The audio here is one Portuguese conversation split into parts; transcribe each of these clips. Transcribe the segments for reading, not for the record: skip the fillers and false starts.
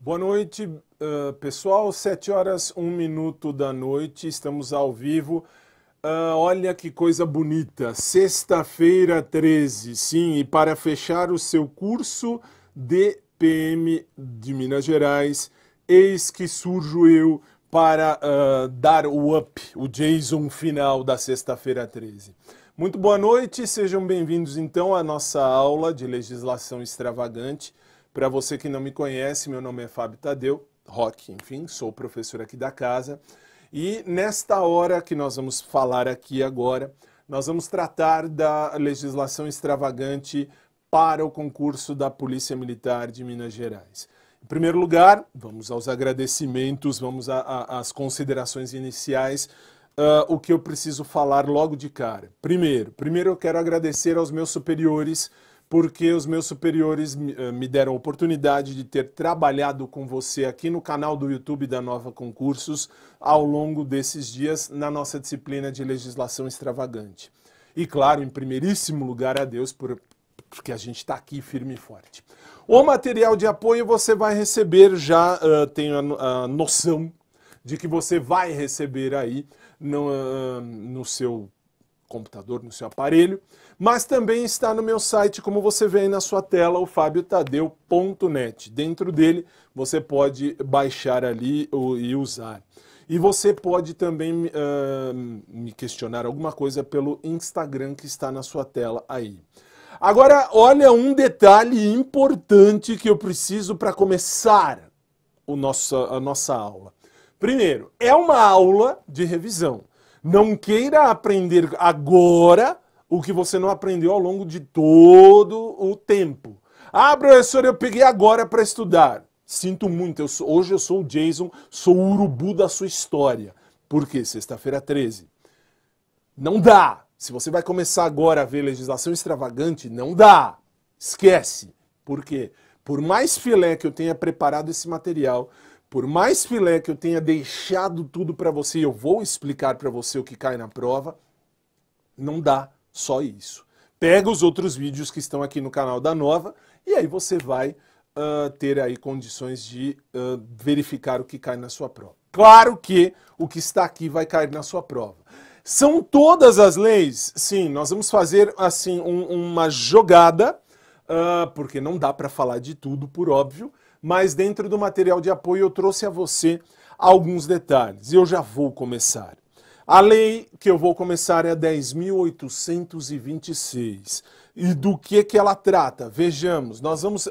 Boa noite, pessoal. 7 horas, 1 minuto da noite, estamos ao vivo. Olha que coisa bonita, sexta-feira 13, sim, e para fechar o seu curso de PM de Minas Gerais, eis que surjo eu para dar o up, o Jason final da sexta-feira 13. Muito boa noite, sejam bem-vindos então à nossa aula de legislação extravagante. Para você que não me conhece, meu nome é Fábio Tadeu, Roque, enfim, sou professor aqui da casa. E nesta hora que nós vamos falar aqui agora, nós vamos tratar da legislação extravagante para o concurso da Polícia Militar de Minas Gerais. Em primeiro lugar, vamos aos agradecimentos, vamos às considerações iniciais, o que eu preciso falar logo de cara. Primeiro eu quero agradecer aos meus superiores, porque os meus superiores me deram a oportunidade de ter trabalhado com você aqui no canal do YouTube da Nova Concursos ao longo desses dias na nossa disciplina de legislação extravagante. E claro, em primeiríssimo lugar a Deus, porque a gente está aqui firme e forte. O material de apoio você vai receber, já tenho a noção de que você vai receber aí no seu computador, no seu aparelho, mas também está no meu site, como você vê aí na sua tela, o fabiotadeu.net. Dentro dele você pode baixar ali e usar. E você pode também me questionar alguma coisa pelo Instagram que está na sua tela aí. Agora, olha um detalhe importante que eu preciso para começar a nossa aula. Primeiro, é uma aula de revisão. Não queira aprender agora o que você não aprendeu ao longo de todo o tempo. Ah, professor, eu peguei agora para estudar. Sinto muito, hoje eu sou o Jason, sou o urubu da sua história. Por quê? Sexta-feira 13. Não dá. Se você vai começar agora a ver legislação extravagante, não dá. Esquece. Por quê? Por mais filé que eu tenha preparado esse material, por mais filé que eu tenha deixado tudo para você, eu vou explicar para você o que cai na prova, não dá só isso. Pega os outros vídeos que estão aqui no canal da Nova e aí você vai ter aí condições de verificar o que cai na sua prova. Claro que o que está aqui vai cair na sua prova. São todas as leis? Sim, nós vamos fazer assim uma jogada, porque não dá para falar de tudo, por óbvio, mas dentro do material de apoio eu trouxe a você alguns detalhes. E eu já vou começar. A lei que eu vou começar é a 10.826. E do que ela trata? Vejamos, nós vamos...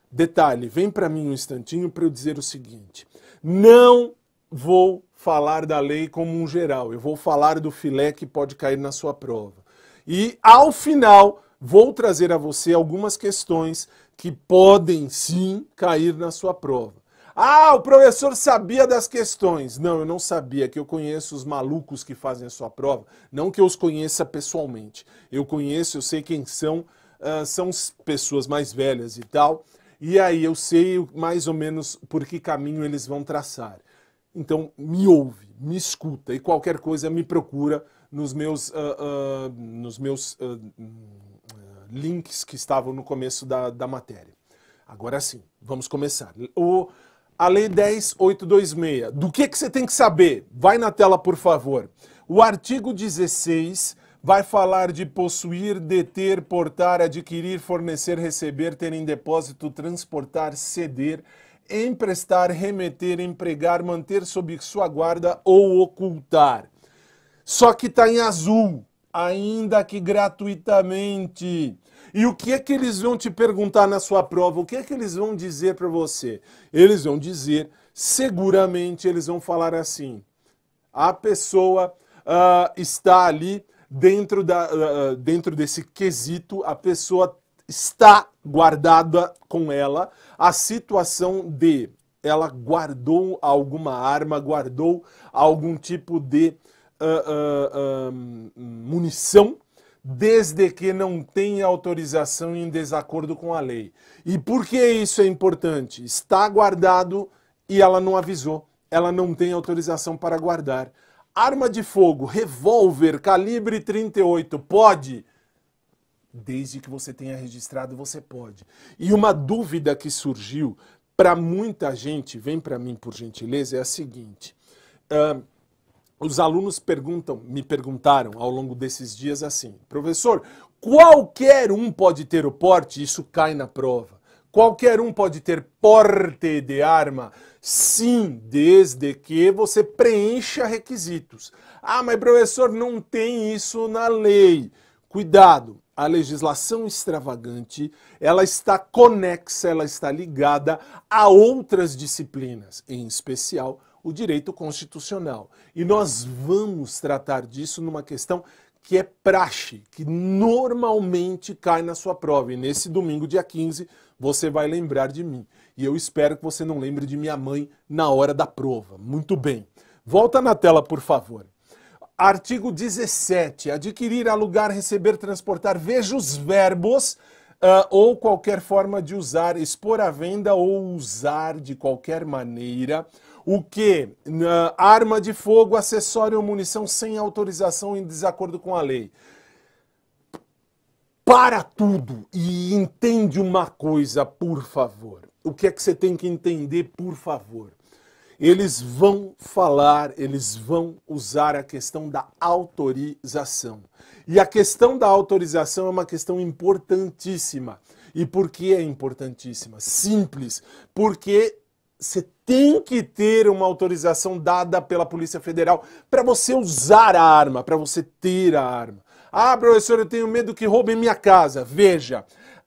detalhe, vem para mim um instantinho para eu dizer o seguinte. Não vou falar da lei como um geral, eu vou falar do filé que pode cair na sua prova. E ao final vou trazer a você algumas questões que podem sim cair na sua prova. Ah, o professor sabia das questões. Não, eu não sabia, que eu conheço os malucos que fazem a sua prova. Não que eu os conheça pessoalmente. Eu conheço, eu sei quem são, são pessoas mais velhas e tal. E aí eu sei mais ou menos por que caminho eles vão traçar. Então me ouve, me escuta e qualquer coisa me procura nos meus links que estavam no começo da matéria. Agora sim, vamos começar. A Lei 10.826. Do que você tem que saber? Vai na tela, por favor. O artigo 16 vai falar de possuir, deter, portar, adquirir, fornecer, receber, ter em depósito, transportar, ceder, emprestar, remeter, empregar, manter sob sua guarda ou ocultar. Só que está em azul, ainda que gratuitamente. E o que é que eles vão te perguntar na sua prova? O que é que eles vão dizer para você? Eles vão dizer, seguramente eles vão falar assim, a pessoa está ali dentro desse quesito, a pessoa está guardada com ela a situação de ela guardou alguma arma, guardou algum tipo de munição, desde que não tenha autorização em desacordo com a lei. E por que isso é importante? Está guardado e ela não avisou, ela não tem autorização para guardar. Arma de fogo, revólver, calibre 38, pode? Desde que você tenha registrado, você pode. E uma dúvida que surgiu para muita gente, vem para mim por gentileza, é a seguinte. Os alunos me perguntaram ao longo desses dias assim, professor, qualquer um pode ter o porte? Isso cai na prova. Qualquer um pode ter porte de arma? Sim, desde que você preencha requisitos. Ah, mas professor, não tem isso na lei. Cuidado, a legislação extravagante, ela está conexa, ela está ligada a outras disciplinas, em especial o direito constitucional. E nós vamos tratar disso numa questão que é praxe, que normalmente cai na sua prova. E nesse domingo, dia 15, você vai lembrar de mim. E eu espero que você não lembre de minha mãe na hora da prova. Muito bem. Volta na tela, por favor. Artigo 17. Adquirir, alugar, receber, transportar. Veja os verbos ou qualquer forma de usar, expor à venda ou usar de qualquer maneira. O que? Arma de fogo, acessório ou munição sem autorização em desacordo com a lei. Para tudo e entende uma coisa, por favor. O que é que você tem que entender, por favor? Eles vão falar, eles vão usar a questão da autorização. E a questão da autorização é uma questão importantíssima. E por que é importantíssima? Simples. Porque você tem que ter uma autorização dada pela Polícia Federal para você usar a arma, para você ter a arma. Ah, professor, eu tenho medo que roubem minha casa. Veja,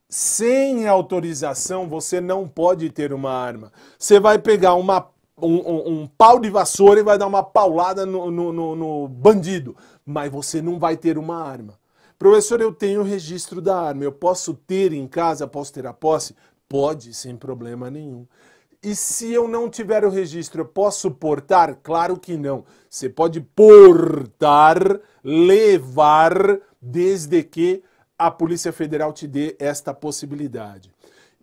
sem autorização você não pode ter uma arma. Você vai pegar um pau de vassoura e vai dar uma paulada no bandido, mas você não vai ter uma arma. Professor, eu tenho o registro da arma, eu posso ter em casa, posso ter a posse? Pode, sem problema nenhum. E se eu não tiver o registro, eu posso portar? Claro que não. Você pode portar, levar, desde que a Polícia Federal te dê esta possibilidade.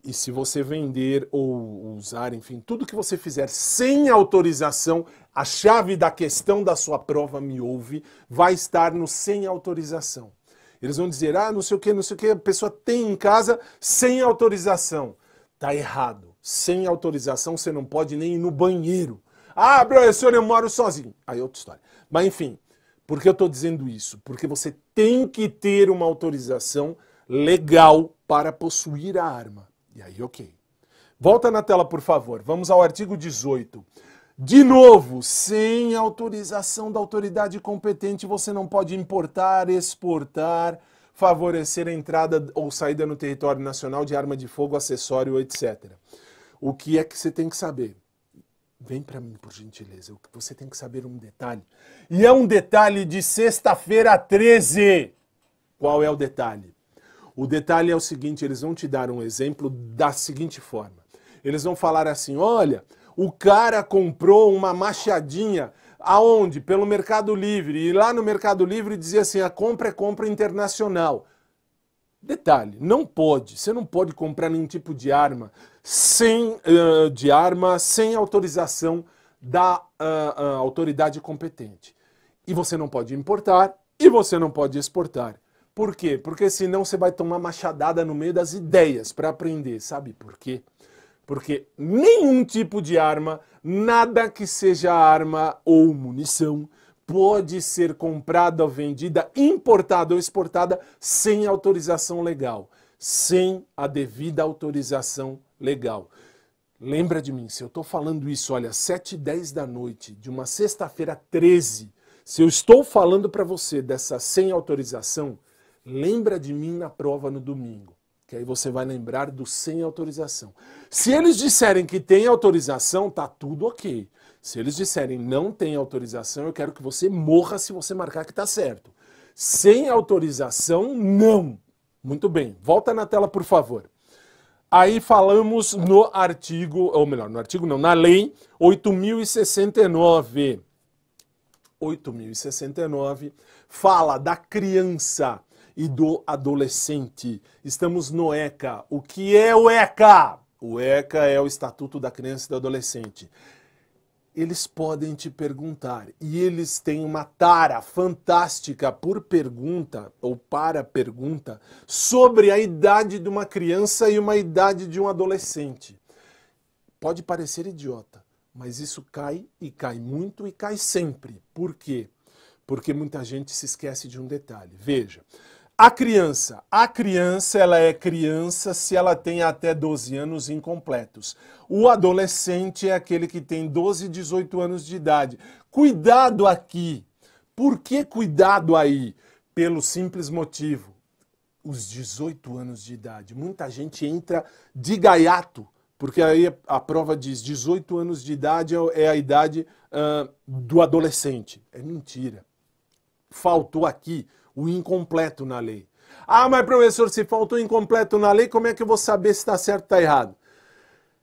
E se você vender ou usar, enfim, tudo que você fizer sem autorização, a chave da questão da sua prova, me ouve, vai estar no sem autorização. Eles vão dizer, ah, não sei o que, a pessoa tem em casa sem autorização. Tá errado. Sem autorização você não pode nem ir no banheiro. Ah, professor, eu moro sozinho. Aí é outra história. Mas enfim, por que eu estou dizendo isso? Porque você tem que ter uma autorização legal para possuir a arma. E aí, ok. Volta na tela, por favor. Vamos ao artigo 18. De novo, sem autorização da autoridade competente, você não pode importar, exportar, favorecer a entrada ou saída no território nacional de arma de fogo, acessório, etc. O que é que você tem que saber? Vem para mim, por gentileza. Você tem que saber um detalhe. E é um detalhe de sexta-feira 13. Qual é o detalhe? O detalhe é o seguinte, eles vão te dar um exemplo da seguinte forma. Eles vão falar assim, olha, o cara comprou uma machadinha, aonde? Pelo Mercado Livre. E lá no Mercado Livre dizia assim, a compra é compra internacional. Detalhe, não pode, você não pode comprar nenhum tipo de arma sem autorização da autoridade competente. E você não pode importar e você não pode exportar. Por quê? Porque senão você vai tomar machadada no meio das ideias para aprender. Sabe por quê? Porque nenhum tipo de arma, nada que seja arma ou munição, pode ser comprada ou vendida, importada ou exportada sem autorização legal, sem a devida autorização legal. Lembra de mim, se eu estou falando isso, olha, 7h10 da noite, de uma sexta-feira 13, se eu estou falando para você dessa sem autorização, lembra de mim na prova no domingo, que aí você vai lembrar do sem autorização. Se eles disserem que tem autorização, tá tudo ok. Se eles disserem não tem autorização, eu quero que você morra se você marcar que tá certo. Sem autorização, não. Muito bem, volta na tela, por favor. Aí falamos no artigo, ou melhor, no artigo não, na lei 8.069. 8.069 fala da criança e do adolescente. Estamos no ECA. O que é o ECA? O ECA é o Estatuto da Criança e do Adolescente. Eles podem te perguntar, e eles têm uma tara fantástica por pergunta, ou para pergunta, sobre a idade de uma criança e uma idade de um adolescente. Pode parecer idiota, mas isso cai e cai muito e cai sempre. Por quê? Porque muita gente se esquece de um detalhe. Veja, a criança ela é criança se ela tem até 12 anos incompletos. O adolescente é aquele que tem 12 e 18 anos de idade. Cuidado aqui. Por que cuidado aí? Pelo simples motivo, os 18 anos de idade. Muita gente entra de gaiato, porque aí a prova diz 18 anos de idade é a idade do adolescente. É mentira. Faltou aqui o incompleto na lei. Ah, mas professor, se faltou incompleto na lei, como é que eu vou saber se está certo ou está errado?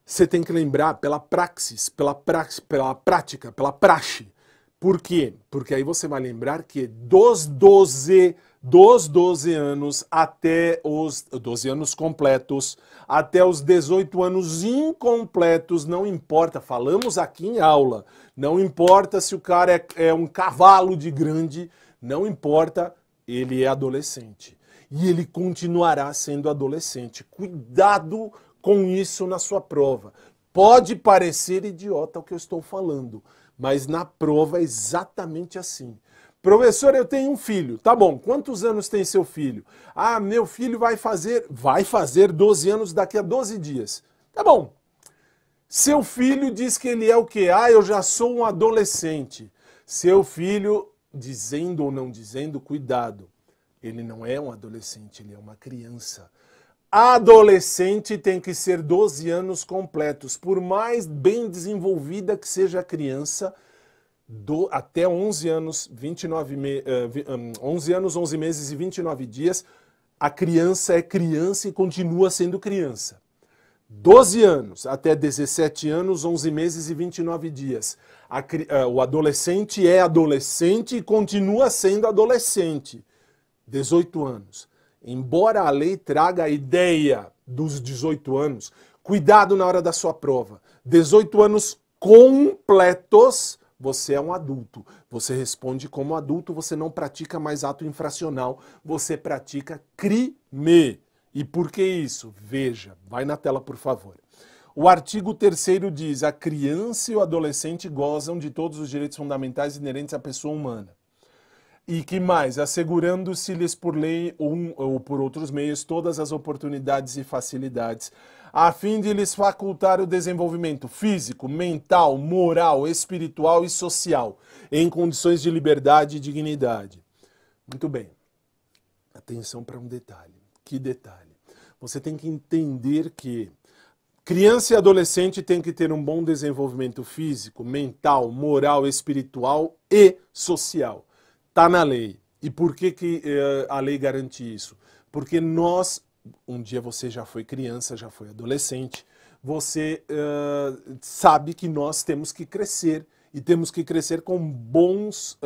Você tem que lembrar pela praxis, pela prática, pela praxe. Por quê? Porque aí você vai lembrar que dos 12 anos até os 12 anos completos, até os 18 anos incompletos, não importa, falamos aqui em aula, não importa se o cara é um cavalo de grande, não importa, ele é adolescente. E ele continuará sendo adolescente. Cuidado com isso na sua prova. Pode parecer idiota o que eu estou falando, mas na prova é exatamente assim. Professor, eu tenho um filho. Tá bom, quantos anos tem seu filho? Ah, meu filho vai fazer 12 anos daqui a 12 dias. Tá bom. Seu filho diz que ele é o quê? Ah, eu já sou um adolescente. Seu filho, dizendo ou não dizendo, cuidado. Ele não é um adolescente, ele é uma criança. Adolescente tem que ser 12 anos completos. Por mais bem desenvolvida que seja a criança, até 11 anos, 11 meses e 29 dias, a criança é criança e continua sendo criança. 12 anos até 17 anos, 11 meses e 29 dias. O adolescente é adolescente e continua sendo adolescente. 18 anos. Embora a lei traga a ideia dos 18 anos, cuidado na hora da sua prova. 18 anos completos, você é um adulto. Você responde como adulto, você não pratica mais ato infracional, você pratica crime. E por que isso? Veja, vai na tela, por favor. O artigo 3º diz: a criança e o adolescente gozam de todos os direitos fundamentais inerentes à pessoa humana. E que mais? Assegurando-se-lhes por lei ou por outros meios todas as oportunidades e facilidades, a fim de lhes facultar o desenvolvimento físico, mental, moral, espiritual e social, em condições de liberdade e dignidade. Muito bem. Atenção para um detalhe. Que detalhe? Você tem que entender que criança e adolescente têm que ter um bom desenvolvimento físico, mental, moral, espiritual e social. Está na lei. E por que a lei garante isso? Porque um dia você já foi criança, já foi adolescente, você sabe que nós temos que crescer e temos que crescer com boas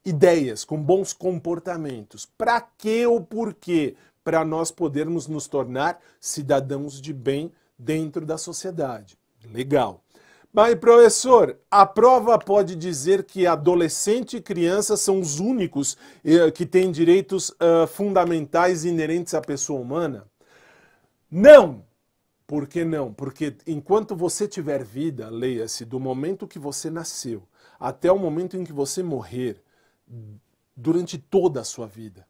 ideias, com bons comportamentos. Para quê ou por quê? Para nós podermos nos tornar cidadãos de bem dentro da sociedade. Legal. Mas, professor, a prova pode dizer que adolescente e criança são os únicos que têm direitos fundamentais inerentes à pessoa humana? Não! Por que não? Porque enquanto você tiver vida, leia-se, do momento que você nasceu até o momento em que você morrer, durante toda a sua vida,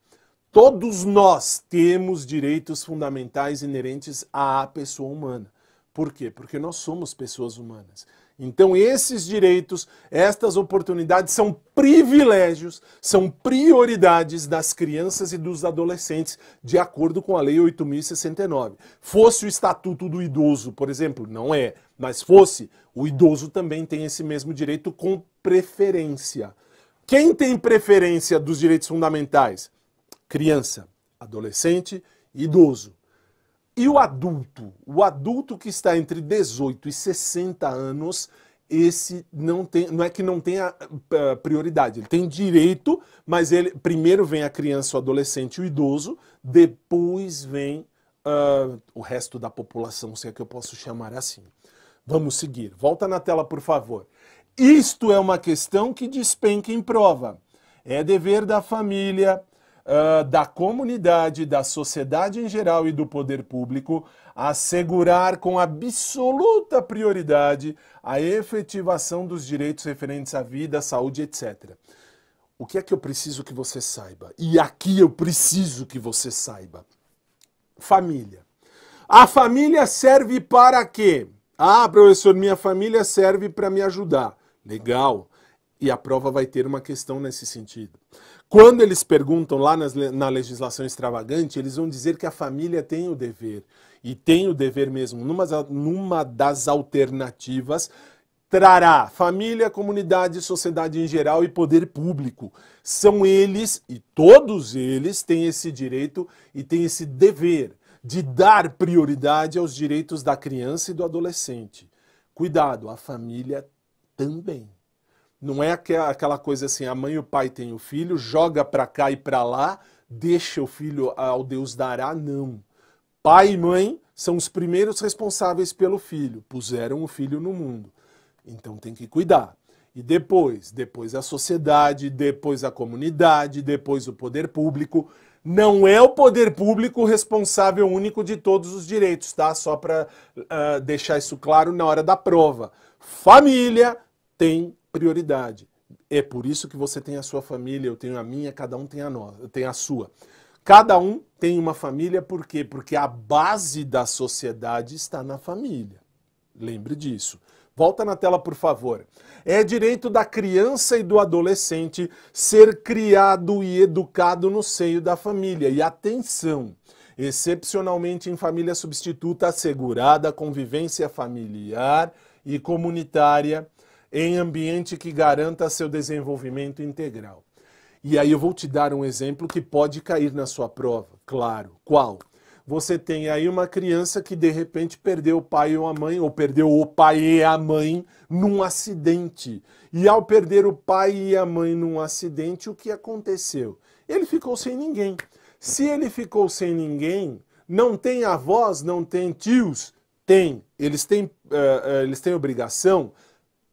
todos nós temos direitos fundamentais inerentes à pessoa humana. Por quê? Porque nós somos pessoas humanas. Então esses direitos, estas oportunidades são privilégios, são prioridades das crianças e dos adolescentes, de acordo com a Lei 8.069. Fosse o Estatuto do Idoso, por exemplo, não é, mas fosse, o idoso também tem esse mesmo direito com preferência. Quem tem preferência dos direitos fundamentais? Criança, adolescente, idoso. E o adulto que está entre 18 e 60 anos, esse não é que não tenha prioridade, ele tem direito, mas primeiro vem a criança, o adolescente e o idoso, depois vem o resto da população, se é que eu posso chamar assim. Vamos seguir. Volta na tela, por favor. Isto é uma questão que despenca em prova. É dever da família da comunidade, da sociedade em geral e do poder público assegurar com absoluta prioridade a efetivação dos direitos referentes à vida, saúde, etc. O que é que eu preciso que você saiba? E aqui eu preciso que você saiba. Família. A família serve para quê? Ah, professor, minha família serve para me ajudar. Legal. E a prova vai ter uma questão nesse sentido. Quando eles perguntam lá na legislação extravagante, eles vão dizer que a família tem o dever. E tem o dever mesmo. Numa das alternativas, trará família, comunidade, sociedade em geral e poder público. São eles, e todos eles, têm esse direito e têm esse dever de dar prioridade aos direitos da criança e do adolescente. Cuidado, a família também. Não é aquela coisa assim, a mãe e o pai têm o filho, joga para cá e para lá, deixa o filho ao Deus dará, não. Pai e mãe são os primeiros responsáveis pelo filho, puseram o filho no mundo. Então tem que cuidar. E depois a sociedade, depois a comunidade, depois o poder público. Não é o poder público o responsável único de todos os direitos, tá? Só para deixar isso claro na hora da prova. Família tem prioridade. É por isso que você tem a sua família, eu tenho a minha, cada um tem a sua. Cada um tem uma família, por quê? Porque a base da sociedade está na família. Lembre disso. Volta na tela, por favor. É direito da criança e do adolescente ser criado e educado no seio da família. E atenção, excepcionalmente em família substituta, assegurada a convivência familiar e comunitária em ambiente que garanta seu desenvolvimento integral. E aí eu vou te dar um exemplo que pode cair na sua prova. Claro. Qual? Você tem aí uma criança que de repente perdeu o pai ou a mãe, ou perdeu o pai e a mãe num acidente. E ao perder o pai e a mãe num acidente, o que aconteceu? Ele ficou sem ninguém. Se ele ficou sem ninguém, não tem avós, não tem tios? Tem. Eles têm obrigação?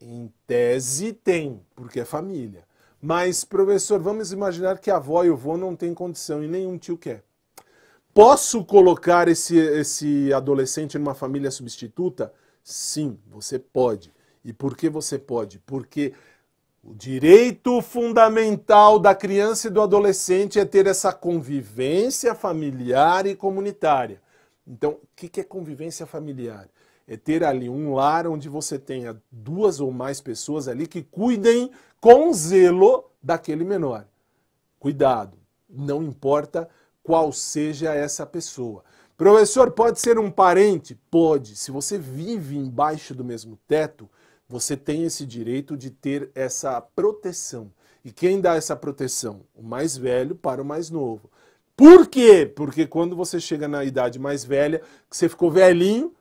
Em tese tem, porque é família. Mas, professor, vamos imaginar que a avó e o vô não têm condição e nenhum tio quer. Posso colocar esse adolescente numa família substituta? Sim, você pode. E por que você pode? Porque o direito fundamental da criança e do adolescente é ter essa convivência familiar e comunitária. Então, o que é convivência familiar? É ter ali um lar onde você tenha 2 ou mais pessoas ali que cuidem com zelo daquele menor. Cuidado, não importa qual seja essa pessoa. Professor, pode ser um parente? Pode. Se você vive embaixo do mesmo teto, você tem esse direito de ter essa proteção. E quem dá essa proteção? O mais velho para o mais novo. Por quê? Porque quando você chega na idade mais velha, que você ficou velhinho,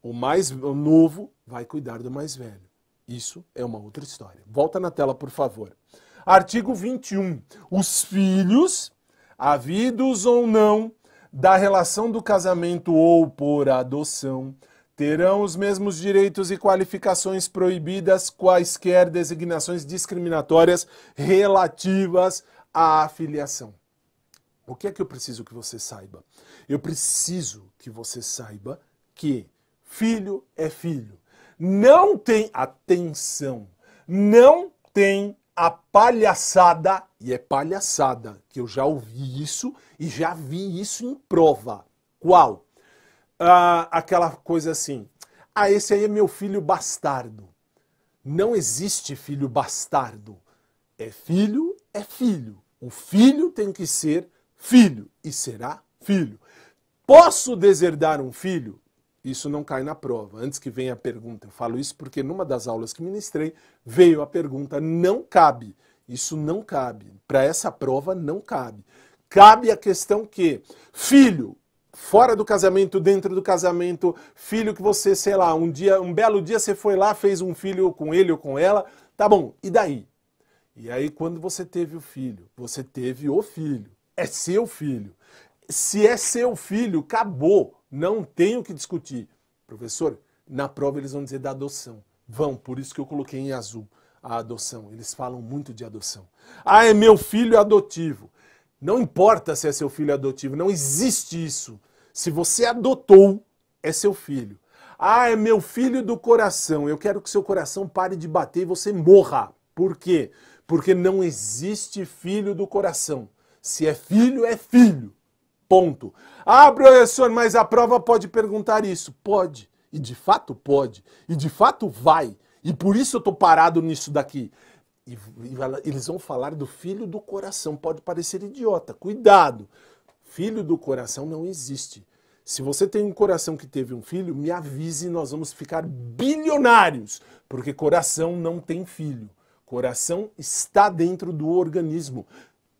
o mais novo vai cuidar do mais velho. Isso é uma outra história. Volta na tela, por favor. Artigo 21. Os filhos, havidos ou não, da relação do casamento ou por adoção, terão os mesmos direitos e qualificações proibidas quaisquer designações discriminatórias relativas à filiação. O que é que eu preciso que você saiba? Eu preciso que você saiba que filho é filho. Não tem, atenção, não tem a palhaçada, e é palhaçada, que eu já ouvi isso e já vi isso em prova. Qual? Aquela coisa assim, esse aí é meu filho bastardo. Não existe filho bastardo. É filho, é filho. O filho tem que ser filho e será filho. Posso deserdar um filho? Isso não cai na prova. Antes que venha a pergunta, eu falo isso porque numa das aulas que ministrei veio a pergunta, não cabe. Isso não cabe. Para essa prova não cabe. Cabe a questão que filho, fora do casamento, dentro do casamento, filho que você, sei lá, um belo dia você foi lá, fez um filho com ele ou com ela, tá bom, e daí? E aí quando você teve o filho, você teve o filho. É seu filho. Se é seu filho, acabou. Não tem o que discutir. Professor, na prova eles vão dizer da adoção. Vão, por isso que eu coloquei em azul a adoção. Eles falam muito de adoção. É meu filho adotivo. Não importa se é seu filho adotivo, não existe isso. Se você adotou, é seu filho. Ah, é meu filho do coração. Eu quero que seu coração pare de bater e você morra. Por quê? Porque não existe filho do coração. Se é filho, é filho. Ponto. Ah, professor, mas a prova pode perguntar isso. Pode. E de fato pode. E de fato vai. E por isso eu tô parado nisso daqui. E eles vão falar do filho do coração. Pode parecer idiota. Cuidado. Filho do coração não existe. Se você tem um coração que teve um filho, me avise, nós vamos ficar bilionários. Porque coração não tem filho. Coração está dentro do organismo.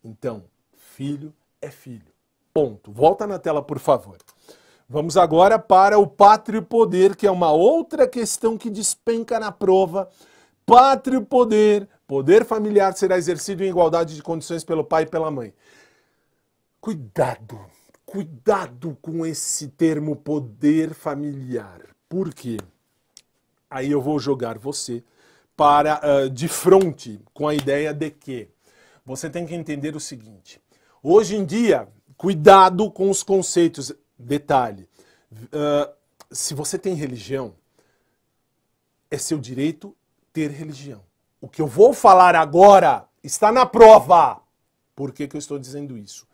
Então, filho é filho. Ponto. Volta na tela, por favor. Vamos agora para o pátrio poder, que é uma outra questão que despenca na prova. Pátrio poder, poder familiar será exercido em igualdade de condições pelo pai e pela mãe. Cuidado, cuidado com esse termo poder familiar. Por quê? Aí eu vou jogar você para de frente com a ideia de que você tem que entender o seguinte. Hoje em dia, cuidado com os conceitos. Detalhe, se você tem religião, é seu direito ter religião. O que eu vou falar agora está na prova. Por que eu estou dizendo isso?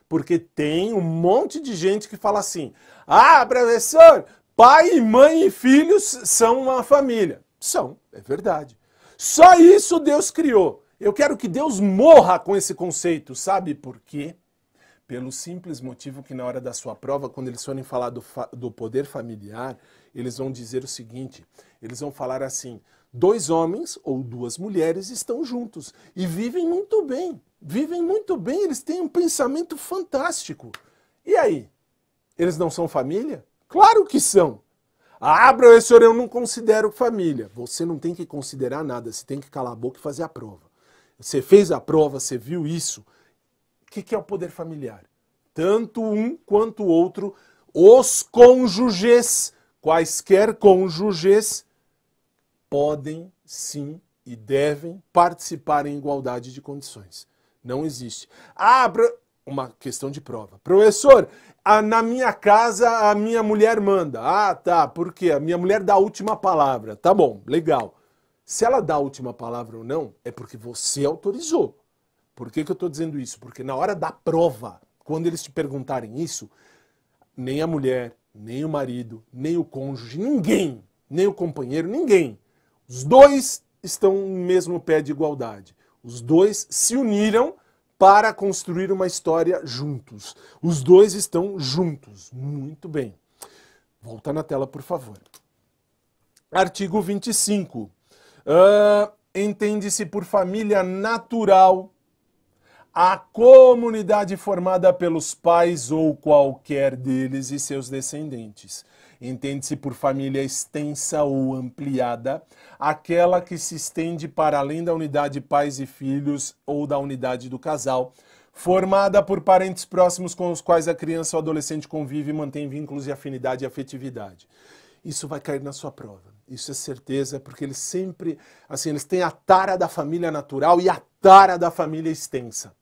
Porque tem um monte de gente que fala assim, ah, professor, pai, mãe e filhos são uma família. São, é verdade. Só isso Deus criou. Eu quero que Deus morra com esse conceito, sabe por quê? Pelo simples motivo que na hora da sua prova, quando eles forem falar do poder familiar, eles vão dizer o seguinte, eles vão falar assim, 2 homens ou 2 mulheres estão juntos e vivem muito bem, eles têm um pensamento fantástico. E aí? Eles não são família? Claro que são. Ah, professor, eu não considero família. Você não tem que considerar nada, você tem que calar a boca e fazer a prova. Você fez a prova, você viu isso. O que é o poder familiar? Tanto um quanto o outro, os cônjuges, quaisquer cônjuges, podem sim e devem participar em igualdade de condições. Não existe. Ah, uma questão de prova. Professor, na minha casa a minha mulher manda. Ah, tá, por quê? A minha mulher dá a última palavra. Tá bom, legal. Se ela dá a última palavra ou não, é porque você autorizou. Por que eu estou dizendo isso? Porque na hora da prova, quando eles te perguntarem isso, nem a mulher, nem o marido, nem o cônjuge, ninguém, nem o companheiro, ninguém. Os 2 estão no mesmo pé de igualdade. Os 2 se uniram para construir uma história juntos. Os 2 estão juntos. Muito bem. Volta na tela, por favor. Artigo 25. Entende-se por família natural a comunidade formada pelos pais ou qualquer deles e seus descendentes. Entende-se por família extensa ou ampliada, aquela que se estende para além da unidade pais e filhos ou da unidade do casal, formada por parentes próximos com os quais a criança ou adolescente convive e mantém vínculos de afinidade e afetividade. Isso vai cair na sua prova. Isso é certeza, porque eles sempre, assim, eles têm a tara da família natural e a tara da família extensa.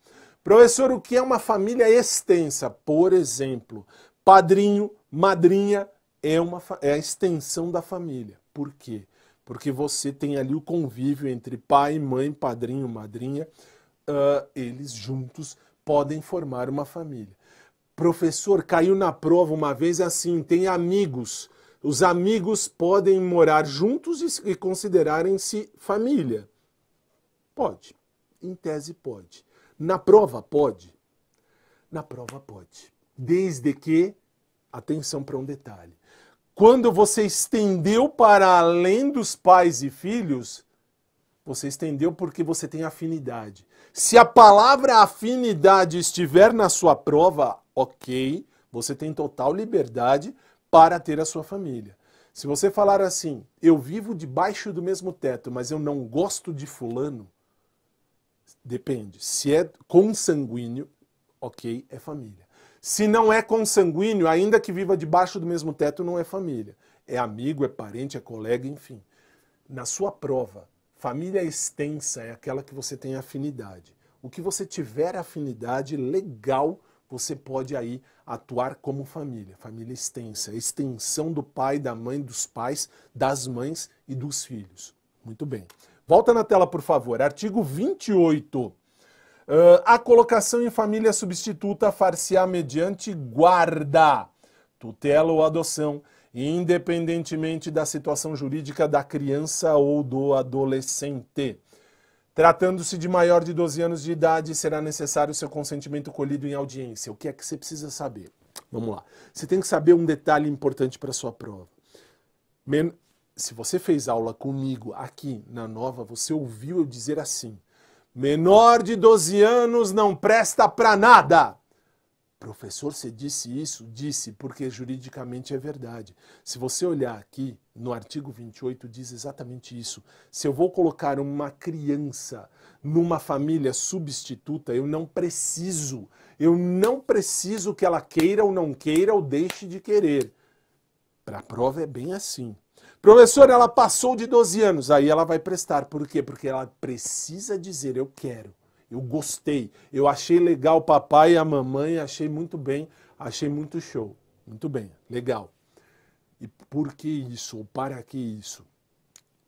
Professor, o que é uma família extensa? Por exemplo, padrinho, madrinha é a extensão da família. Por quê? Porque você tem ali o convívio entre pai, mãe, padrinho, madrinha, eles juntos podem formar uma família. Professor, caiu na prova uma vez assim, tem amigos. Os amigos podem morar juntos e considerarem-se família? Pode. Em tese pode. Na prova pode? Na prova pode. Desde que, atenção para um detalhe, quando você estendeu para além dos pais e filhos, você estendeu porque você tem afinidade. Se a palavra afinidade estiver na sua prova, ok, você tem total liberdade para ter a sua família. Se você falar assim, eu vivo debaixo do mesmo teto, mas eu não gosto de fulano, depende. Se é consanguíneo, ok, é família. Se não é consanguíneo, ainda que viva debaixo do mesmo teto, não é família. É amigo, é parente, é colega, enfim. Na sua prova, família extensa é aquela que você tem afinidade. O que você tiver afinidade legal, você pode aí atuar como família. Família extensa, extensão do pai, da mãe, dos pais, das mães e dos filhos. Muito bem. Volta na tela, por favor. Artigo 28. A colocação em família substituta far-se-á mediante guarda, tutela ou adoção, independentemente da situação jurídica da criança ou do adolescente. Tratando-se de maior de 12 anos de idade, será necessário seu consentimento colhido em audiência. O que é que você precisa saber? Vamos lá. Você tem que saber um detalhe importante para a sua prova. Se você fez aula comigo aqui na Nova, você ouviu eu dizer assim: menor de 12 anos não presta para nada. Professor, você disse isso? Disse, porque juridicamente é verdade. Se você olhar aqui, no artigo 28, diz exatamente isso. Se eu vou colocar uma criança numa família substituta, eu não preciso que ela queira ou não queira ou deixe de querer. Para a prova é bem assim. Professor, ela passou de 12 anos, aí ela vai prestar. Por quê? Porque ela precisa dizer, eu quero. Eu gostei, eu achei legal o papai e a mamãe, achei muito bem, achei muito show. Muito bem, legal. E por que isso? Ou para que isso?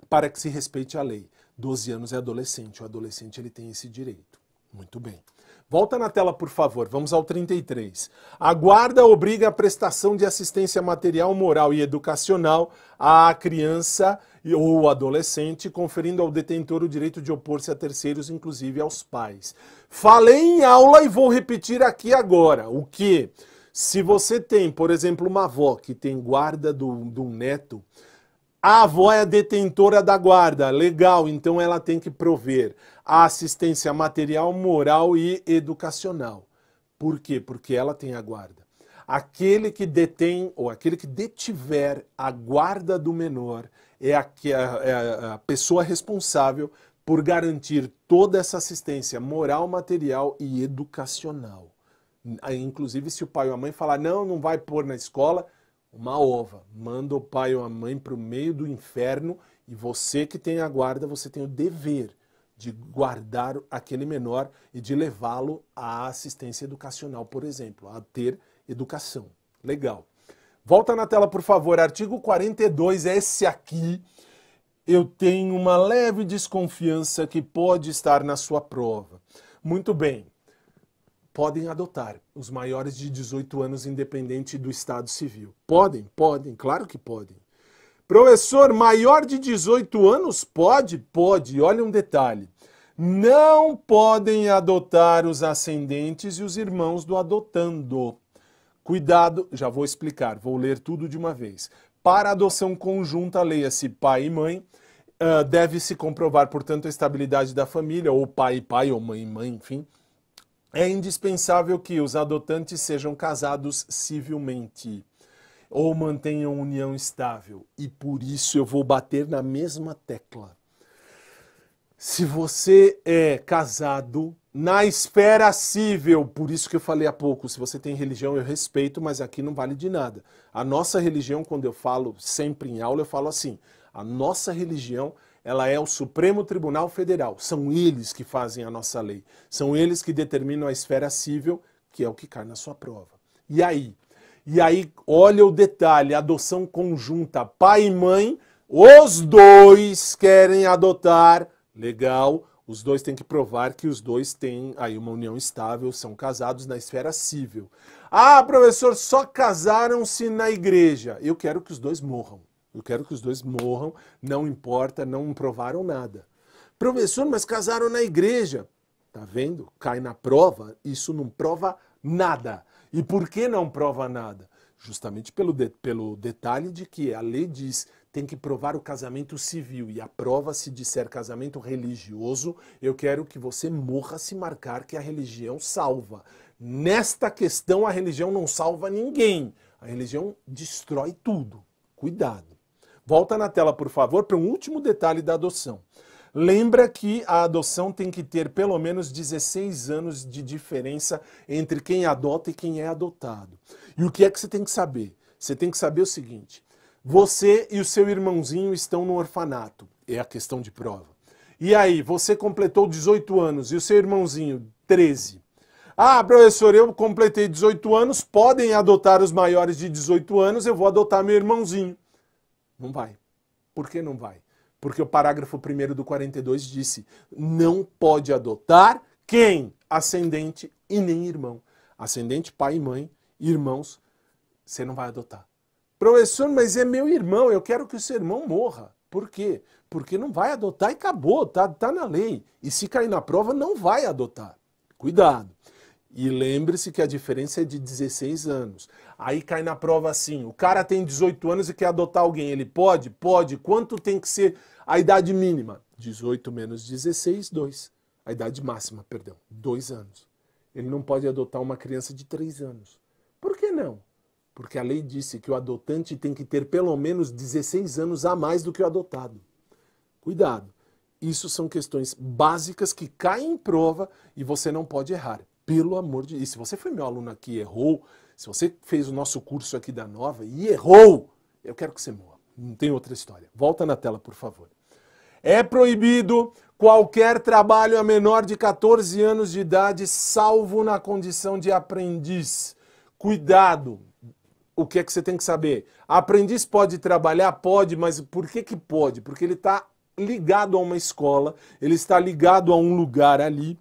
Para que se respeite a lei. 12 anos é adolescente, o adolescente ele tem esse direito. Muito bem. Volta na tela, por favor, vamos ao 33. A guarda obriga a prestação de assistência material, moral e educacional à criança ou adolescente, conferindo ao detentor o direito de opor-se a terceiros, inclusive aos pais. Falei em aula e vou repetir aqui agora. O que? Se você tem, por exemplo, uma avó que tem guarda de um neto, a avó é a detentora da guarda, legal, então ela tem que prover a assistência material, moral e educacional. Por quê? Porque ela tem a guarda. Aquele que detém, ou aquele que detiver a guarda do menor, é a pessoa responsável por garantir toda essa assistência moral, material e educacional. Inclusive, se o pai ou a mãe falar, não vai pôr na escola, uma ova, manda o pai ou a mãe para o meio do inferno e você que tem a guarda, você tem o dever de guardar aquele menor e de levá-lo à assistência educacional, por exemplo, a ter educação. Legal. Volta na tela, por favor. Artigo 42, esse aqui, eu tenho uma leve desconfiança que pode estar na sua prova. Muito bem. Podem adotar os maiores de 18 anos, independente do estado civil. Podem, claro que podem. Professor, maior de 18 anos? Pode. Olha um detalhe. Não podem adotar os ascendentes e os irmãos do adotando. Cuidado, já vou explicar, vou ler tudo de uma vez. Para adoção conjunta, leia-se pai e mãe, deve-se comprovar, portanto, a estabilidade da família, ou pai e pai, ou mãe e mãe, enfim. É indispensável que os adotantes sejam casados civilmente ou mantenham união estável. E por isso eu vou bater na mesma tecla. Se você é casado na esfera civil, por isso que eu falei há pouco, se você tem religião eu respeito, mas aqui não vale de nada. A nossa religião, quando eu falo sempre em aula, eu falo assim, a nossa religião ela é o Supremo Tribunal Federal. São eles que fazem a nossa lei. São eles que determinam a esfera civil, que é o que cai na sua prova. E aí? Olha o detalhe, adoção conjunta, pai e mãe, os dois querem adotar, legal, os dois têm que provar que os dois têm aí uma união estável, são casados na esfera civil. Ah, professor, só casaram-se na igreja. Eu quero que os dois morram. Eu quero que os dois morram, não importa, não provaram nada. Professor, mas casaram na igreja. Tá vendo? Cai na prova, isso não prova nada. E por que não prova nada? Justamente pelo detalhe de que a lei diz tem que provar o casamento civil. E a prova, se disser casamento religioso, eu quero que você morra se marcar que a religião salva. Nesta questão, a religião não salva ninguém. A religião destrói tudo. Cuidado. Volta na tela, por favor, para um último detalhe da adoção. Lembra que a adoção tem que ter pelo menos 16 anos de diferença entre quem adota e quem é adotado. E o que é que você tem que saber? Você tem que saber o seguinte, você e o seu irmãozinho estão no orfanato, é a questão de prova. E aí, você completou 18 anos e o seu irmãozinho, 13. Ah, professor, eu completei 18 anos, podem adotar os maiores de 18 anos, eu vou adotar meu irmãozinho. Não vai. Por que não vai? Porque o parágrafo 1º do 42 disse, não pode adotar quem? Ascendente e nem irmão. Ascendente, pai e mãe, irmãos, você não vai adotar. Professor, mas é meu irmão, eu quero que o seu irmão morra. Por quê? Porque não vai adotar e acabou, tá na lei. E se cair na prova, não vai adotar. Cuidado. E lembre-se que a diferença é de 16 anos. Aí cai na prova assim, o cara tem 18 anos e quer adotar alguém. Ele pode? Pode. Quanto tem que ser a idade mínima? 18 menos 16, 2. A idade máxima, perdão, 2 anos. Ele não pode adotar uma criança de 3 anos. Por que não? Porque a lei disse que o adotante tem que ter pelo menos 16 anos a mais do que o adotado. Cuidado. Isso são questões básicas que caem em prova e você não pode errar. Pelo amor de Deus. E se você foi meu aluno aqui e errou, se você fez o nosso curso aqui da Nova e errou, eu quero que você morra. Não tem outra história. Volta na tela, por favor. É proibido qualquer trabalho a menor de 14 anos de idade, salvo na condição de aprendiz. Cuidado. O que é que você tem que saber? Aprendiz pode trabalhar? Pode, mas por que pode? Porque ele está ligado a uma escola, ele está ligado a um lugar ali,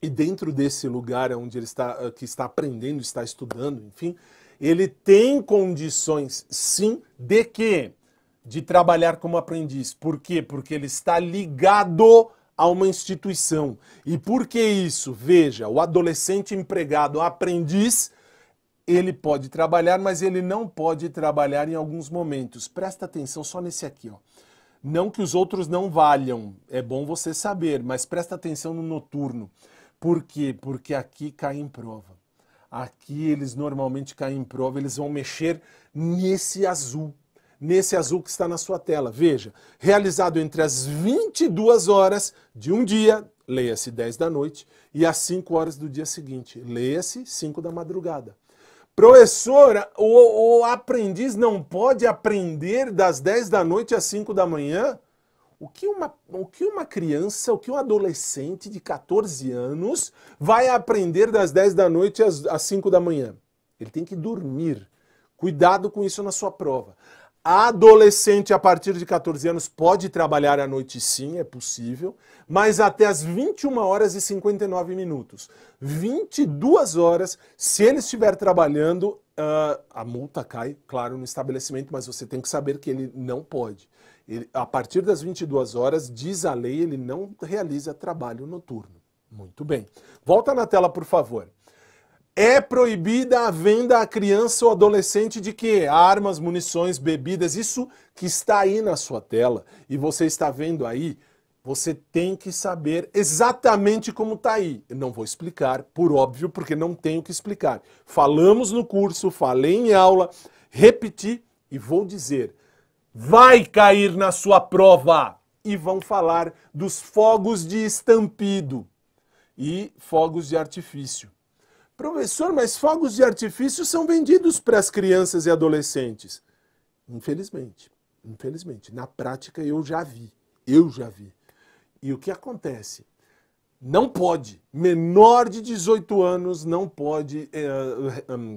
e dentro desse lugar onde ele está, que está aprendendo, está estudando, enfim, ele tem condições, sim, de quê? De trabalhar como aprendiz. Por quê? Porque ele está ligado a uma instituição. E por que isso? Veja, o adolescente empregado, aprendiz, ele pode trabalhar, mas ele não pode trabalhar em alguns momentos. Presta atenção só nesse aqui, ó. Não que os outros não valham, é bom você saber, mas presta atenção no noturno. Por quê? Porque aqui cai em prova. Aqui eles normalmente caem em prova, eles vão mexer nesse azul que está na sua tela. Veja, realizado entre as 22 horas de um dia, leia-se 10 da noite, e as 5 horas do dia seguinte, leia-se 5 da madrugada. Professora, o aprendiz não pode aprender das 10 da noite às 5 da manhã? O que uma criança, o que um adolescente de 14 anos vai aprender das 10 da noite às 5 da manhã? Ele tem que dormir. Cuidado com isso na sua prova. Adolescente a partir de 14 anos pode trabalhar à noite, sim, é possível, mas até as 21 horas e 59 minutos. 22 horas, se ele estiver trabalhando, a multa cai, claro, no estabelecimento, mas você tem que saber que ele não pode. A partir das 22 horas, diz a lei, ele não realiza trabalho noturno. Muito bem. Volta na tela, por favor. É proibida a venda a criança ou adolescente de quê? Armas, munições, bebidas, isso que está aí na sua tela e você está vendo aí, você tem que saber exatamente como está aí. Eu não vou explicar, por óbvio, porque não tenho que explicar. Falamos no curso, falei em aula, repeti e vou dizer, vai cair na sua prova! E vão falar dos fogos de estampido e fogos de artifício. Professor, mas fogos de artifício são vendidos para as crianças e adolescentes. Infelizmente, infelizmente. Na prática eu já vi. E o que acontece? Não pode, menor de 18 anos não pode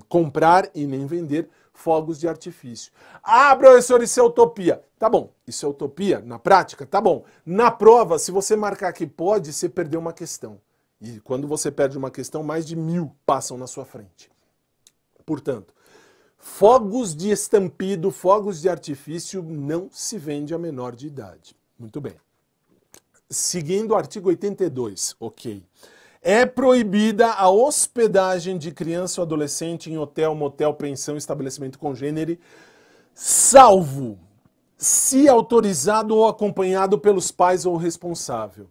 comprar e nem vender fogos de artifício. Ah, professor, isso é utopia. Tá bom, isso é utopia na prática? Tá bom. Na prova, se você marcar que pode, você perdeu uma questão. E quando você perde uma questão, mais de 1000 passam na sua frente. Portanto, fogos de estampido, fogos de artifício não se vende a menor de idade. Muito bem. Seguindo o artigo 82, ok. É proibida a hospedagem de criança ou adolescente em hotel, motel, pensão, estabelecimento congênere, salvo se autorizado ou acompanhado pelos pais ou responsável.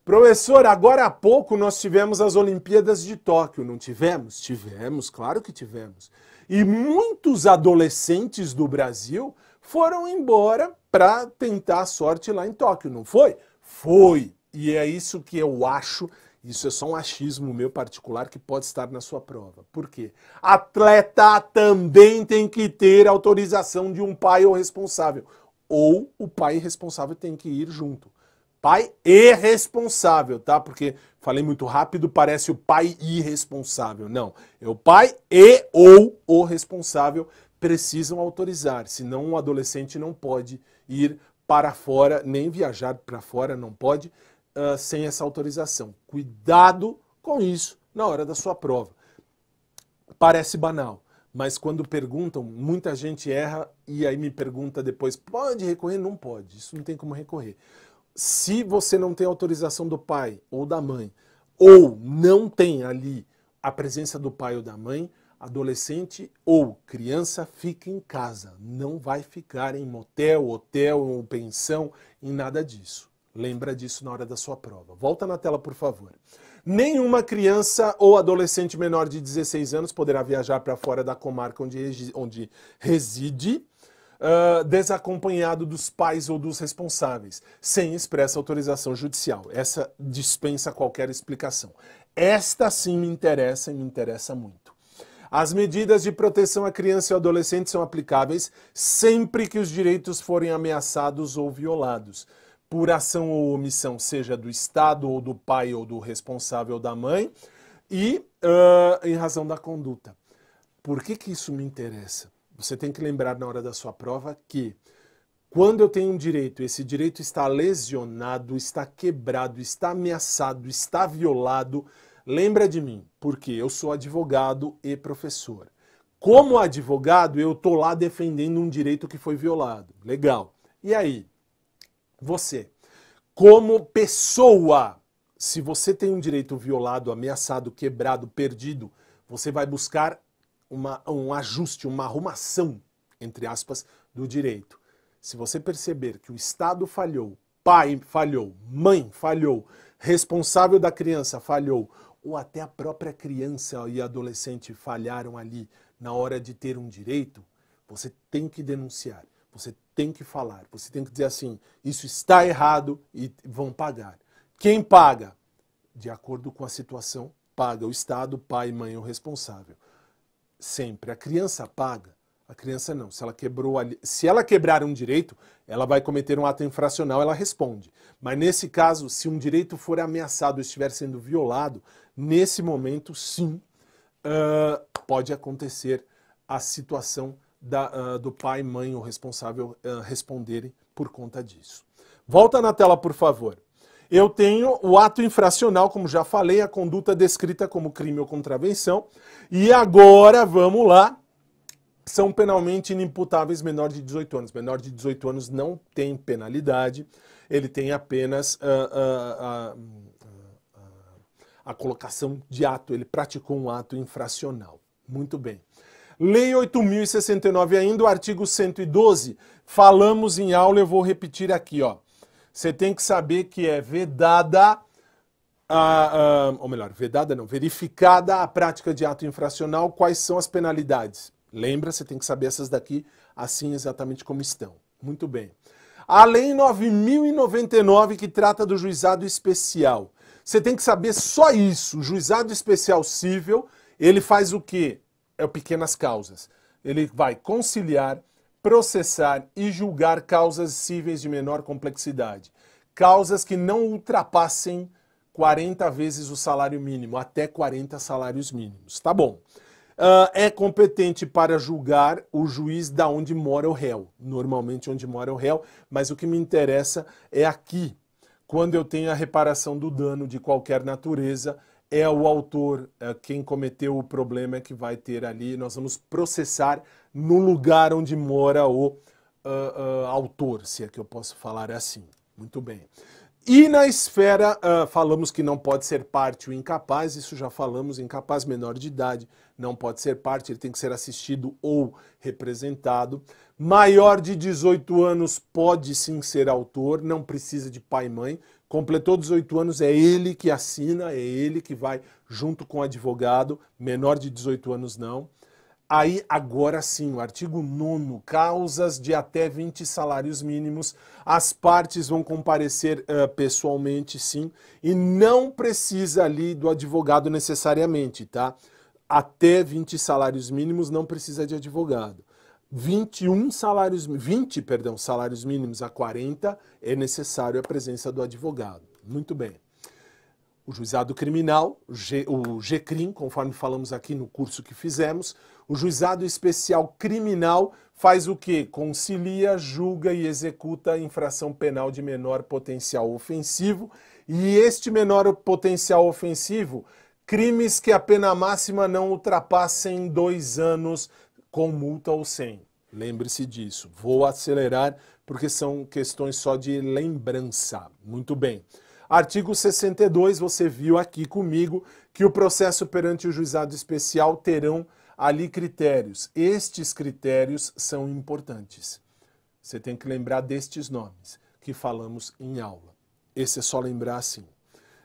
Professor, agora há pouco nós tivemos as Olimpíadas de Tóquio, não tivemos? Tivemos, claro que tivemos. E muitos adolescentes do Brasil foram embora para tentar a sorte lá em Tóquio, não foi? Foi. E é isso que eu acho, isso é só um achismo meu particular que pode estar na sua prova. Por quê? Atleta também tem que ter autorização de um pai ou responsável. Ou o pai responsável tem que ir junto. pai e responsável, tá? Porque falei muito rápido, parece o pai irresponsável. Não, é o pai e ou o responsável precisam autorizar, senão um adolescente não pode ir para fora, nem viajar para fora, não pode, sem essa autorização. Cuidado com isso na hora da sua prova. Parece banal, mas quando perguntam, muita gente erra e aí me pergunta depois, pode recorrer? Não pode, isso não tem como recorrer. Se você não tem autorização do pai ou da mãe, ou não tem ali a presença do pai ou da mãe, adolescente ou criança fica em casa, não vai ficar em motel, hotel ou pensão, em nada disso. Lembra disso na hora da sua prova. Volta na tela, por favor. Nenhuma criança ou adolescente menor de 16 anos poderá viajar para fora da comarca onde reside, desacompanhado dos pais ou dos responsáveis, sem expressa autorização judicial. Essa dispensa qualquer explicação. Esta sim me interessa e me interessa muito. As medidas de proteção à criança e ao adolescente são aplicáveis sempre que os direitos forem ameaçados ou violados, por ação ou omissão, seja do Estado ou do pai ou do responsável da mãe, e em razão da conduta. Por que isso me interessa? Você tem que lembrar na hora da sua prova que quando eu tenho um direito, esse direito está lesionado, está quebrado, está ameaçado, está violado, lembra de mim, porque eu sou advogado e professor. Como advogado, eu estou lá defendendo um direito que foi violado. Legal. E aí? Você, como pessoa, se você tem um direito violado, ameaçado, quebrado, perdido, você vai buscar um ajuste, uma arrumação, entre aspas, do direito. Se você perceber que o Estado falhou, pai falhou, mãe falhou, responsável da criança falhou, ou até a própria criança e adolescente falharam ali na hora de ter um direito, você tem que denunciar, você tem que falar, você tem que dizer assim, isso está errado e vão pagar. Quem paga? De acordo com a situação, paga o Estado, pai, mãe ou responsável. Sempre. A criança paga, a criança não. Se ela quebrar um direito, ela vai cometer um ato infracional, ela responde. Mas nesse caso, se um direito for ameaçado ou estiver sendo violado, nesse momento, sim, pode acontecer a situação do pai, mãe ou responsável responderem por conta disso. Volta na tela, por favor. Eu tenho o ato infracional, como já falei, a conduta descrita como crime ou contravenção. E agora, vamos lá, são penalmente inimputáveis menor de 18 anos. Menor de 18 anos não tem penalidade, ele tem apenas a colocação de ato, ele praticou um ato infracional. Muito bem. Lei 8.069 ainda, o artigo 112, falamos em aula, eu vou repetir aqui, ó. Você tem que saber que é vedada, ou melhor, vedada não, verificada a prática de ato infracional, quais são as penalidades. Lembra, você tem que saber essas daqui, assim exatamente como estão. Muito bem. A Lei 9.099, que trata do juizado especial. Você tem que saber só isso, o juizado especial cível, ele faz o quê? É pequenas causas. Ele vai conciliar, processar e julgar causas cíveis de menor complexidade. Causas que não ultrapassem 40 vezes o salário mínimo, até 40 salários mínimos. Tá bom. É competente para julgar o juiz da onde mora o réu. Normalmente onde mora o réu, mas o que me interessa é aqui. Quando eu tenho a reparação do dano de qualquer natureza, é o autor, quem cometeu o problema é que vai ter ali, nós vamos processar no lugar onde mora o autor, se é que eu posso falar assim. Muito bem. E na esfera, falamos que não pode ser parte o incapaz, isso já falamos, incapaz menor de idade, não pode ser parte, ele tem que ser assistido ou representado. Maior de 18 anos pode sim ser autor, não precisa de pai e mãe. Completou 18 anos, é ele que assina, é ele que vai junto com o advogado, menor de 18 anos não. Aí, agora sim, o artigo 9º, causas de até 20 salários mínimos, as partes vão comparecer pessoalmente, sim, e não precisa ali do advogado necessariamente, tá? Até 20 salários mínimos não precisa de advogado. 20, salários mínimos a 40, é necessário a presença do advogado. Muito bem. O juizado criminal, o GCRIM, conforme falamos aqui no curso que fizemos, o juizado especial criminal faz o quê? Concilia, julga e executa a infração penal de menor potencial ofensivo, e este menor potencial ofensivo, crimes que a pena máxima não ultrapassem 2 anos com multa ou sem. Lembre-se disso. Vou acelerar porque são questões só de lembrança. Muito bem. Artigo 62, você viu aqui comigo que o processo perante o juizado especial terão ali critérios. Estes critérios são importantes. Você tem que lembrar destes nomes que falamos em aula. Esse é só lembrar assim.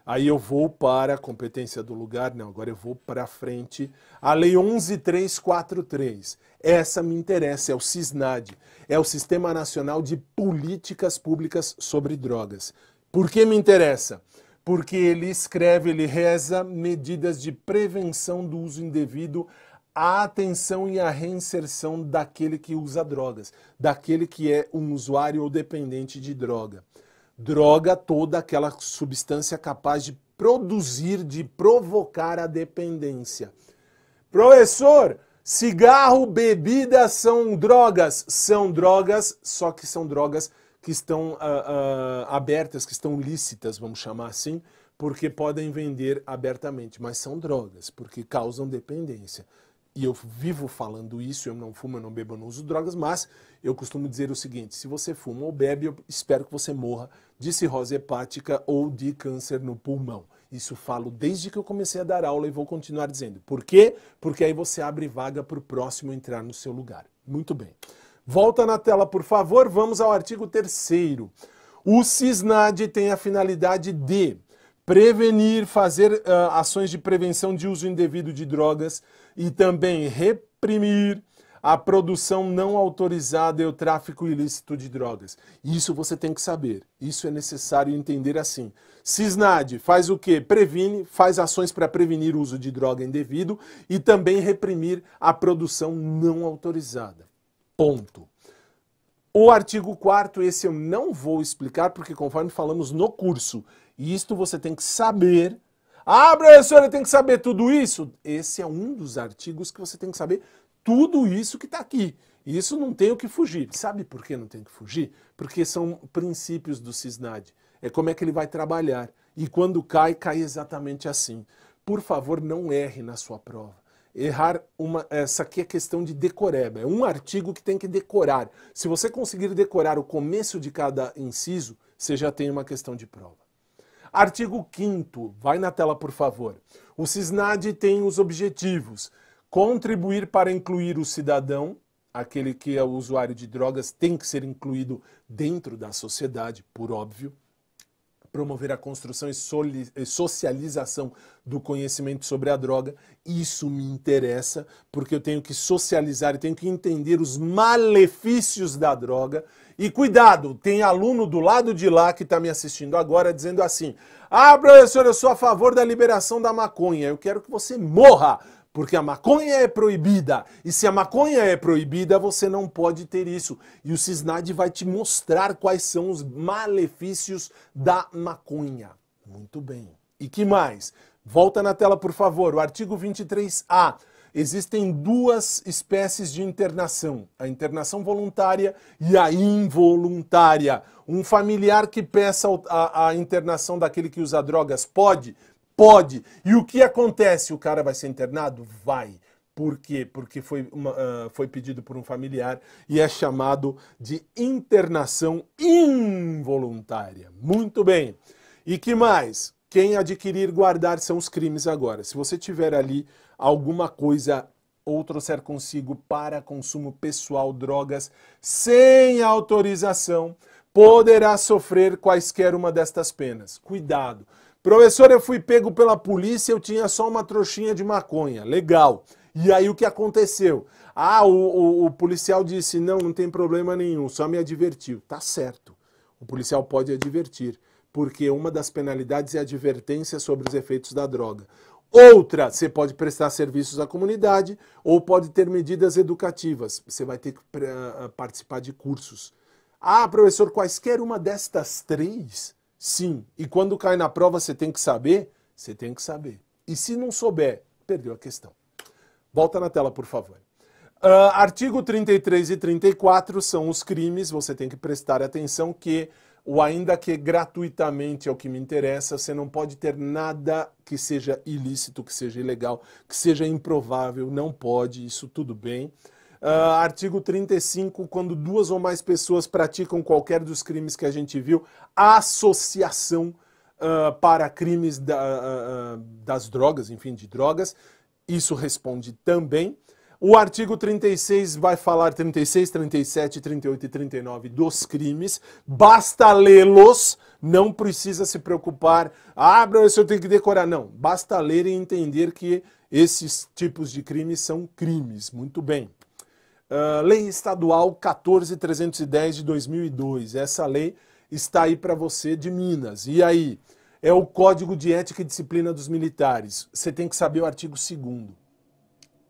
Aí eu vou para a competência do lugar, não, agora eu vou para frente. A Lei 11.343, essa me interessa, é o SISNAD, é o Sistema Nacional de Políticas Públicas sobre Drogas. Por que me interessa? Porque ele escreve, ele reza medidas de prevenção do uso indevido, a atenção e a reinserção daquele que usa drogas, daquele que é um usuário ou dependente de droga. Droga, toda aquela substância capaz de produzir, de provocar a dependência. Professor, cigarro, bebida são drogas? São drogas, só que são drogas que estão abertas, que estão lícitas, vamos chamar assim, porque podem vender abertamente, mas são drogas, porque causam dependência. E eu vivo falando isso, eu não fumo, eu não bebo, eu não uso drogas, mas eu costumo dizer o seguinte, se você fuma ou bebe, eu espero que você morra de cirrose hepática ou de câncer no pulmão. Isso falo desde que eu comecei a dar aula e vou continuar dizendo. Por quê? Porque aí você abre vaga para o próximo entrar no seu lugar. Muito bem. Volta na tela, por favor, vamos ao artigo 3º. O SISNAD tem a finalidade de prevenir, fazer ações de prevenção de uso indevido de drogas e também reprimir a produção não autorizada e o tráfico ilícito de drogas. Isso você tem que saber, isso é necessário entender assim. SISNAD faz o quê? Previne, faz ações para prevenir o uso de droga indevido e também reprimir a produção não autorizada. Ponto. O artigo 4º, esse eu não vou explicar, porque conforme falamos no curso, isto você tem que saber. Ah, professor, eu tenho que saber tudo isso? Esse é um dos artigos que você tem que saber tudo isso que está aqui. Isso não tem o que fugir. Sabe por que não tem que fugir? Porque são princípios do SISNAD. É como é que ele vai trabalhar. E quando cai, cai exatamente assim. Por favor, não erre na sua prova. Errar, essa aqui é questão de decoreba, é um artigo que tem que decorar. Se você conseguir decorar o começo de cada inciso, você já tem uma questão de prova. Artigo 5º, vai na tela por favor. O SISNAD tem os objetivos: contribuir para incluir o cidadão, aquele que é o usuário de drogas tem que ser incluído dentro da sociedade, por óbvio. Promover a construção e socialização do conhecimento sobre a droga. Isso me interessa, porque eu tenho que socializar e tenho que entender os malefícios da droga. E cuidado, tem aluno do lado de lá que está me assistindo agora dizendo assim: ah, professor, eu sou a favor da liberação da maconha, eu quero que você morra, porque a maconha é proibida. E se a maconha é proibida, você não pode ter isso. E o SISNAD vai te mostrar quais são os malefícios da maconha. Muito bem. E que mais? Volta na tela, por favor. O artigo 23A. Existem 2 espécies de internação. A internação voluntária e a involuntária. Um familiar que peça a internação daquele que usa drogas pode? Pode. E o que acontece? O cara vai ser internado? Vai. Por quê? Porque foi pedido por um familiar e é chamado de internação involuntária. Muito bem. E que mais? Quem adquirir, guardar são os crimes agora. Se você tiver ali alguma coisa ou trouxer consigo para consumo pessoal drogas sem autorização, poderá sofrer quaisquer uma destas penas. Cuidado. Professor, eu fui pego pela polícia, eu tinha só uma trouxinha de maconha. Legal. E aí o que aconteceu? Ah, o policial disse, não tem problema nenhum, só me advertiu. Tá certo. O policial pode advertir, porque uma das penalidades é a advertência sobre os efeitos da droga. Outra, você pode prestar serviços à comunidade ou pode ter medidas educativas. Você vai ter que participar de cursos. Ah, professor, quaisquer uma destas três? Sim. E quando cai na prova você tem que saber? Você tem que saber. E se não souber, perdeu a questão. Volta na tela, por favor. Artigo 33 e 34 são os crimes, você tem que prestar atenção que o ainda que gratuitamente é o que me interessa, você não pode ter nada que seja ilícito, que seja ilegal, que seja improvável, não pode, isso tudo bem. Artigo 35, quando duas ou mais pessoas praticam qualquer dos crimes que a gente viu, associação para crimes das drogas, enfim, de drogas, isso responde também. O artigo 36 vai falar 36, 37, 38 e 39 dos crimes. Basta lê-los, não precisa se preocupar. Ah, professor, eu tenho que decorar. Não, basta ler e entender que esses tipos de crimes são crimes. Muito bem. Lei Estadual 14.310 de 2002. Essa lei está aí para você de Minas. E aí? É o Código de Ética e Disciplina dos Militares. Você tem que saber o artigo 2º.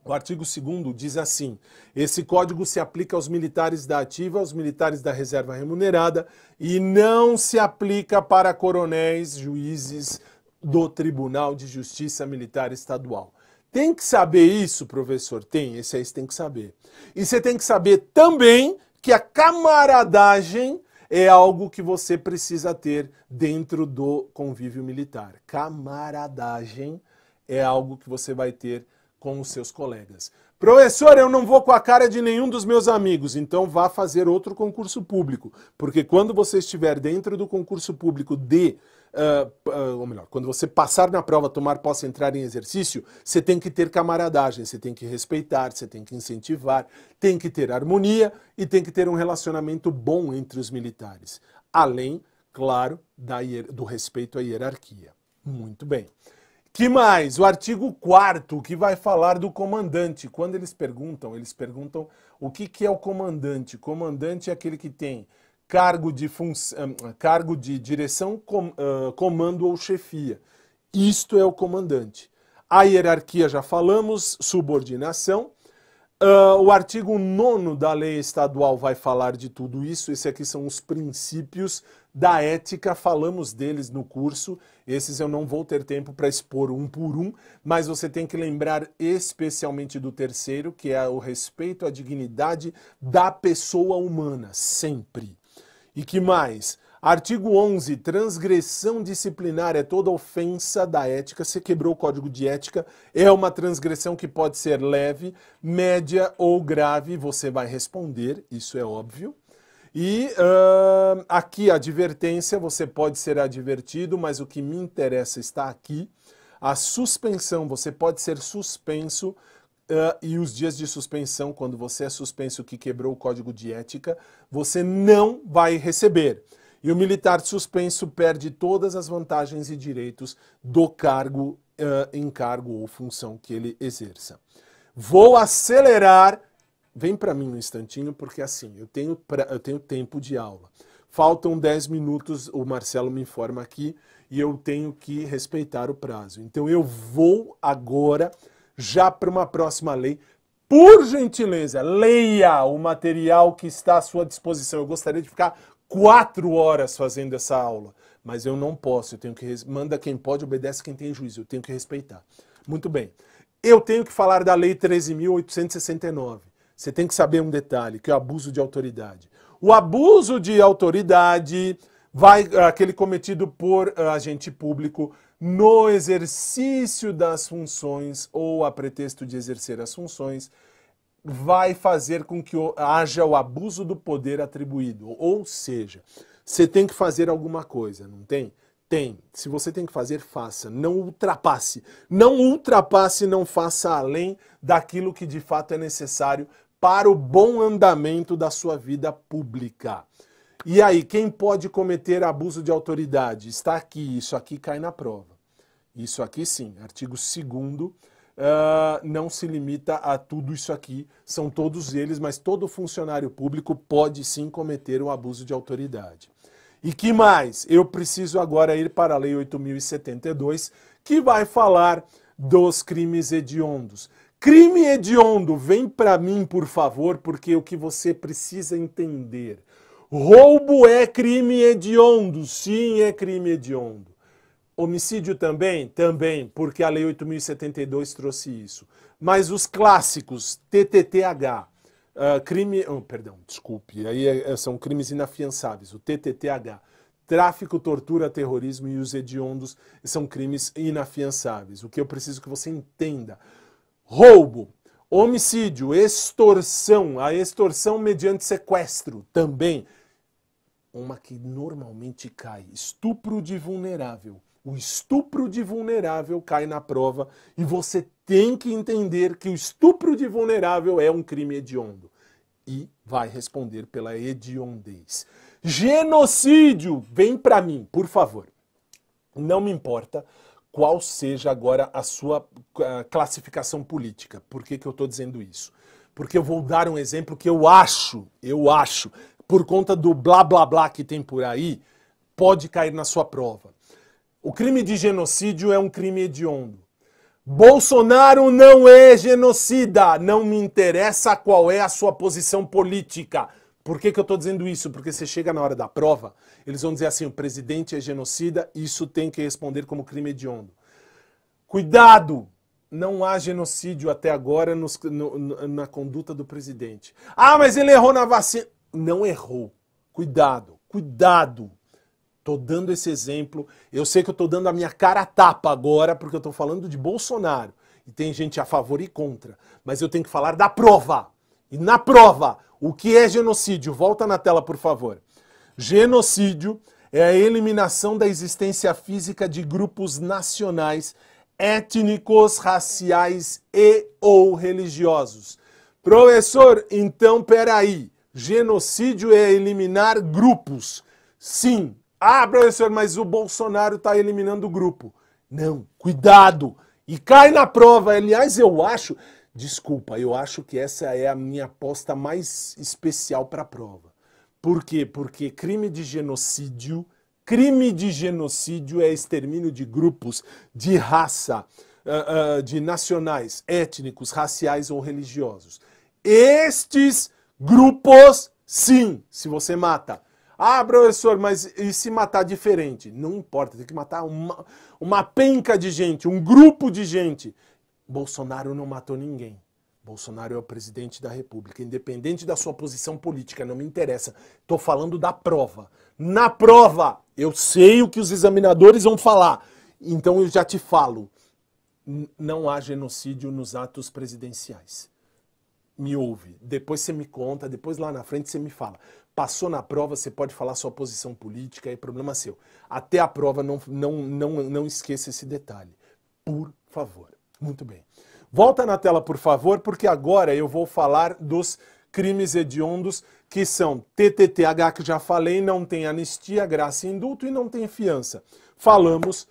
O artigo 2º diz assim: esse código se aplica aos militares da ativa, aos militares da reserva remunerada e não se aplica para coronéis, juízes do Tribunal de Justiça Militar Estadual. Tem que saber isso, professor? Tem, esse aí você tem que saber. E você tem que saber também que a camaradagem é algo que você precisa ter dentro do convívio militar. Camaradagem é algo que você vai ter com os seus colegas. Professor, eu não vou com a cara de nenhum dos meus amigos, então vá fazer outro concurso público, porque quando você estiver dentro do concurso público ou melhor, quando você passar na prova, tomar posse, entrar em exercício, você tem que ter camaradagem, você tem que respeitar, você tem que incentivar, tem que ter harmonia e tem que ter um relacionamento bom entre os militares, além, claro, do respeito à hierarquia. Muito bem. Que mais? O artigo 4º, que vai falar do comandante. Quando eles perguntam o que é o comandante. Comandante é aquele que tem cargo de direção, comando ou chefia. Isto é o comandante. A hierarquia já falamos, subordinação. O artigo 9º da lei estadual vai falar de tudo isso. Esses aqui são os princípios da ética, falamos deles no curso. Esses eu não vou ter tempo para expor um por um, mas você tem que lembrar especialmente do terceiro, que é o respeito à dignidade da pessoa humana, sempre. E que mais? Artigo 11, transgressão disciplinar é toda ofensa da ética. Você quebrou o código de ética, é uma transgressão que pode ser leve, média ou grave, você vai responder, isso é óbvio. E aqui a advertência, você pode ser advertido, mas o que me interessa está aqui. A suspensão, você pode ser suspenso e os dias de suspensão, quando você é suspenso que quebrou o código de ética, você não vai receber. E o militar suspenso perde todas as vantagens e direitos do cargo, encargo ou função que ele exerça. Vou acelerar. Vem para mim um instantinho, porque assim, eu tenho tempo de aula. Faltam 10 minutos, o Marcelo me informa aqui, e eu tenho que respeitar o prazo. Então eu vou agora, já para uma próxima lei. Por gentileza, leia o material que está à sua disposição. Eu gostaria de ficar 4 horas fazendo essa aula, mas eu não posso, eu tenho que manda quem pode, obedece quem tem juízo, eu tenho que respeitar. Muito bem. Eu tenho que falar da Lei 13.869. Você tem que saber um detalhe, que é o abuso de autoridade. O abuso de autoridade aquele cometido por agente público no exercício das funções ou a pretexto de exercer as funções, vai fazer com que haja o abuso do poder atribuído. Ou seja, você tem que fazer alguma coisa, não tem? Tem. Se você tem que fazer, faça. Não ultrapasse. Não ultrapasse, não faça além daquilo que de fato é necessário para o bom andamento da sua vida pública. E aí, quem pode cometer abuso de autoridade? Está aqui, isso aqui cai na prova. Isso aqui sim, artigo 2º, não se limita a tudo isso aqui, são todos eles, mas todo funcionário público pode sim cometer um abuso de autoridade. E que mais? Eu preciso agora ir para a Lei 8.072, que vai falar dos crimes hediondos. Crime hediondo, vem para mim, por favor, porque é o que você precisa entender. Roubo é crime hediondo, sim, é crime hediondo. Homicídio também? Também, porque a Lei 8.072 trouxe isso. Mas os clássicos, TTTH, são crimes inafiançáveis, o TTTH, tráfico, tortura, terrorismo e os hediondos são crimes inafiançáveis. O que eu preciso que você entenda. Roubo, homicídio, extorsão, a extorsão mediante sequestro também. Uma que normalmente cai, estupro de vulnerável. O estupro de vulnerável cai na prova e você tem que entender que o estupro de vulnerável é um crime hediondo. E vai responder pela hediondez. Genocídio, vem para mim, por favor. Não me importa qual seja agora a sua classificação política. Por que eu estou dizendo isso? Porque eu vou dar um exemplo que eu acho, por conta do blá blá blá que tem por aí, pode cair na sua prova. O crime de genocídio é um crime hediondo. Bolsonaro não é genocida, não me interessa qual é a sua posição política. Por que eu estou dizendo isso? Porque você chega na hora da prova, eles vão dizer assim, o presidente é genocida, isso tem que responder como crime hediondo. Cuidado! Não há genocídio até agora na conduta do presidente. Ah, mas ele errou na vacina. Não errou. Cuidado, cuidado. Estou dando esse exemplo. Eu sei que eu estou dando a minha cara a tapa agora, porque eu estou falando de Bolsonaro. E tem gente a favor e contra. Mas eu tenho que falar da prova. E na prova, o que é genocídio? Volta na tela, por favor. Genocídio é a eliminação da existência física de grupos nacionais, étnicos, raciais e ou religiosos. Professor, então peraí. Genocídio é eliminar grupos. Sim. Ah, professor, mas o Bolsonaro está eliminando o grupo. Não, cuidado. E cai na prova. Aliás, eu acho que essa é a minha aposta mais especial para a prova. Por quê? Porque crime de genocídio é extermínio de grupos de raça, de nacionais, étnicos, raciais ou religiosos. Estes grupos, sim, se você mata. Ah, professor, mas e se matar diferente? Não importa, tem que matar uma penca de gente, um grupo de gente. Bolsonaro não matou ninguém. Bolsonaro é o presidente da República, independente da sua posição política, não me interessa. Estou falando da prova. Na prova, eu sei o que os examinadores vão falar. Então eu já te falo, não há genocídio nos atos presidenciais. Me ouve, depois você me conta, depois lá na frente você me fala. Passou na prova, você pode falar sua posição política, é problema seu. Até a prova, não esqueça esse detalhe. Por favor. Muito bem. Volta na tela, por favor, porque agora eu vou falar dos crimes hediondos, que são TTTH, que já falei, não tem anistia, graça e indulto e não tem fiança. Falamos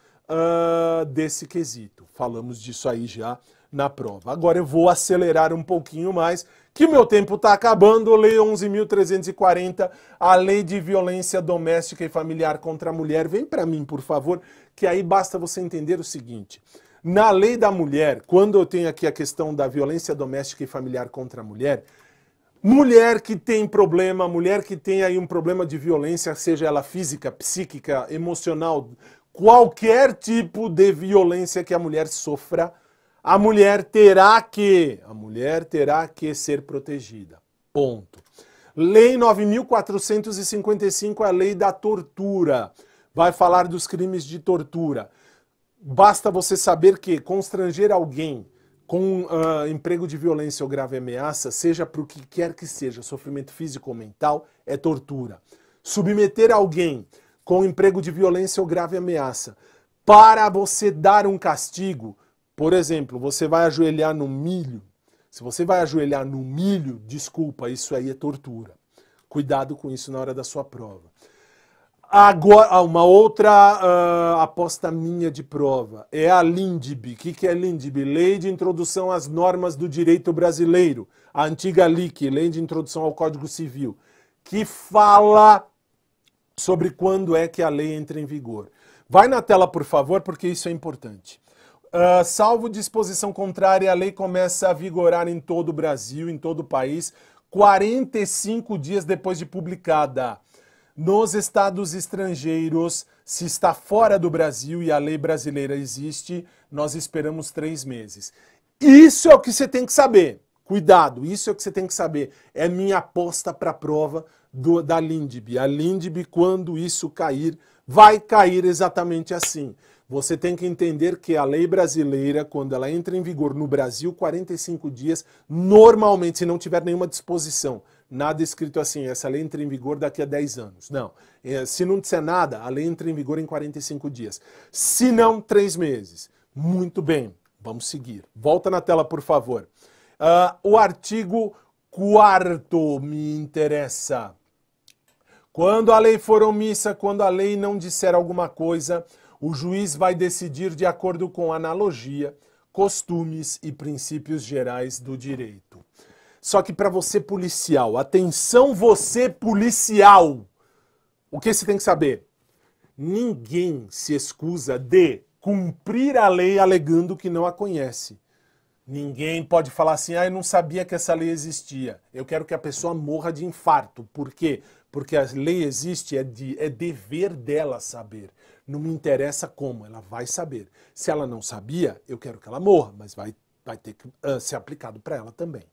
desse quesito, falamos disso aí já na prova. Agora eu vou acelerar um pouquinho mais, que o meu tempo está acabando. Lei 11.340, a Lei de Violência Doméstica e Familiar contra a Mulher. Vem para mim, por favor, que aí basta você entender o seguinte. Na lei da mulher, quando eu tenho aqui a questão da violência doméstica e familiar contra a mulher, mulher que tem problema, mulher que tem aí um problema de violência, seja ela física, psíquica, emocional, qualquer tipo de violência que a mulher sofra, a mulher terá que ser protegida. Ponto. Lei 9.455, a lei da tortura. Vai falar dos crimes de tortura. Basta você saber que constranger alguém com emprego de violência ou grave ameaça, seja para o que quer que seja, sofrimento físico ou mental, é tortura. Submeter alguém com emprego de violência ou grave ameaça para você dar um castigo, por exemplo, você vai ajoelhar no milho. Se você vai ajoelhar no milho, desculpa, isso aí é tortura. Cuidado com isso na hora da sua prova. Agora, uma outra aposta minha de prova é a LINDB. O que é LINDB? Lei de Introdução às Normas do Direito Brasileiro. A antiga LIC, Lei de Introdução ao Código Civil, que fala sobre quando é que a lei entra em vigor. Vai na tela, por favor, porque isso é importante. Salvo disposição contrária, a lei começa a vigorar em todo o Brasil, em todo o país, 45 dias depois de publicada. Nos estados estrangeiros, se está fora do Brasil e a lei brasileira existe, nós esperamos 3 meses. Isso é o que você tem que saber. Cuidado, isso é o que você tem que saber. É minha aposta para a prova da Lindb. A Lindb, quando isso cair, vai cair exatamente assim. Você tem que entender que a lei brasileira, quando ela entra em vigor no Brasil, 45 dias, normalmente, se não tiver nenhuma disposição, nada escrito assim, essa lei entra em vigor daqui a 10 anos. Não. Se não disser nada, a lei entra em vigor em 45 dias. Se não, 3 meses. Muito bem, vamos seguir. Volta na tela, por favor. O artigo 4º me interessa. Quando a lei for omissa, quando a lei não disser alguma coisa, o juiz vai decidir de acordo com analogia, costumes e princípios gerais do direito. Só que para você policial, atenção você policial, o que você tem que saber? Ninguém se excusa de cumprir a lei alegando que não a conhece. Ninguém pode falar assim, eu não sabia que essa lei existia. Eu quero que a pessoa morra de infarto. Por quê? Porque a lei existe, é dever dela saber. Não me interessa como, ela vai saber. Se ela não sabia, eu quero que ela morra, mas vai ter que ser aplicado para ela também.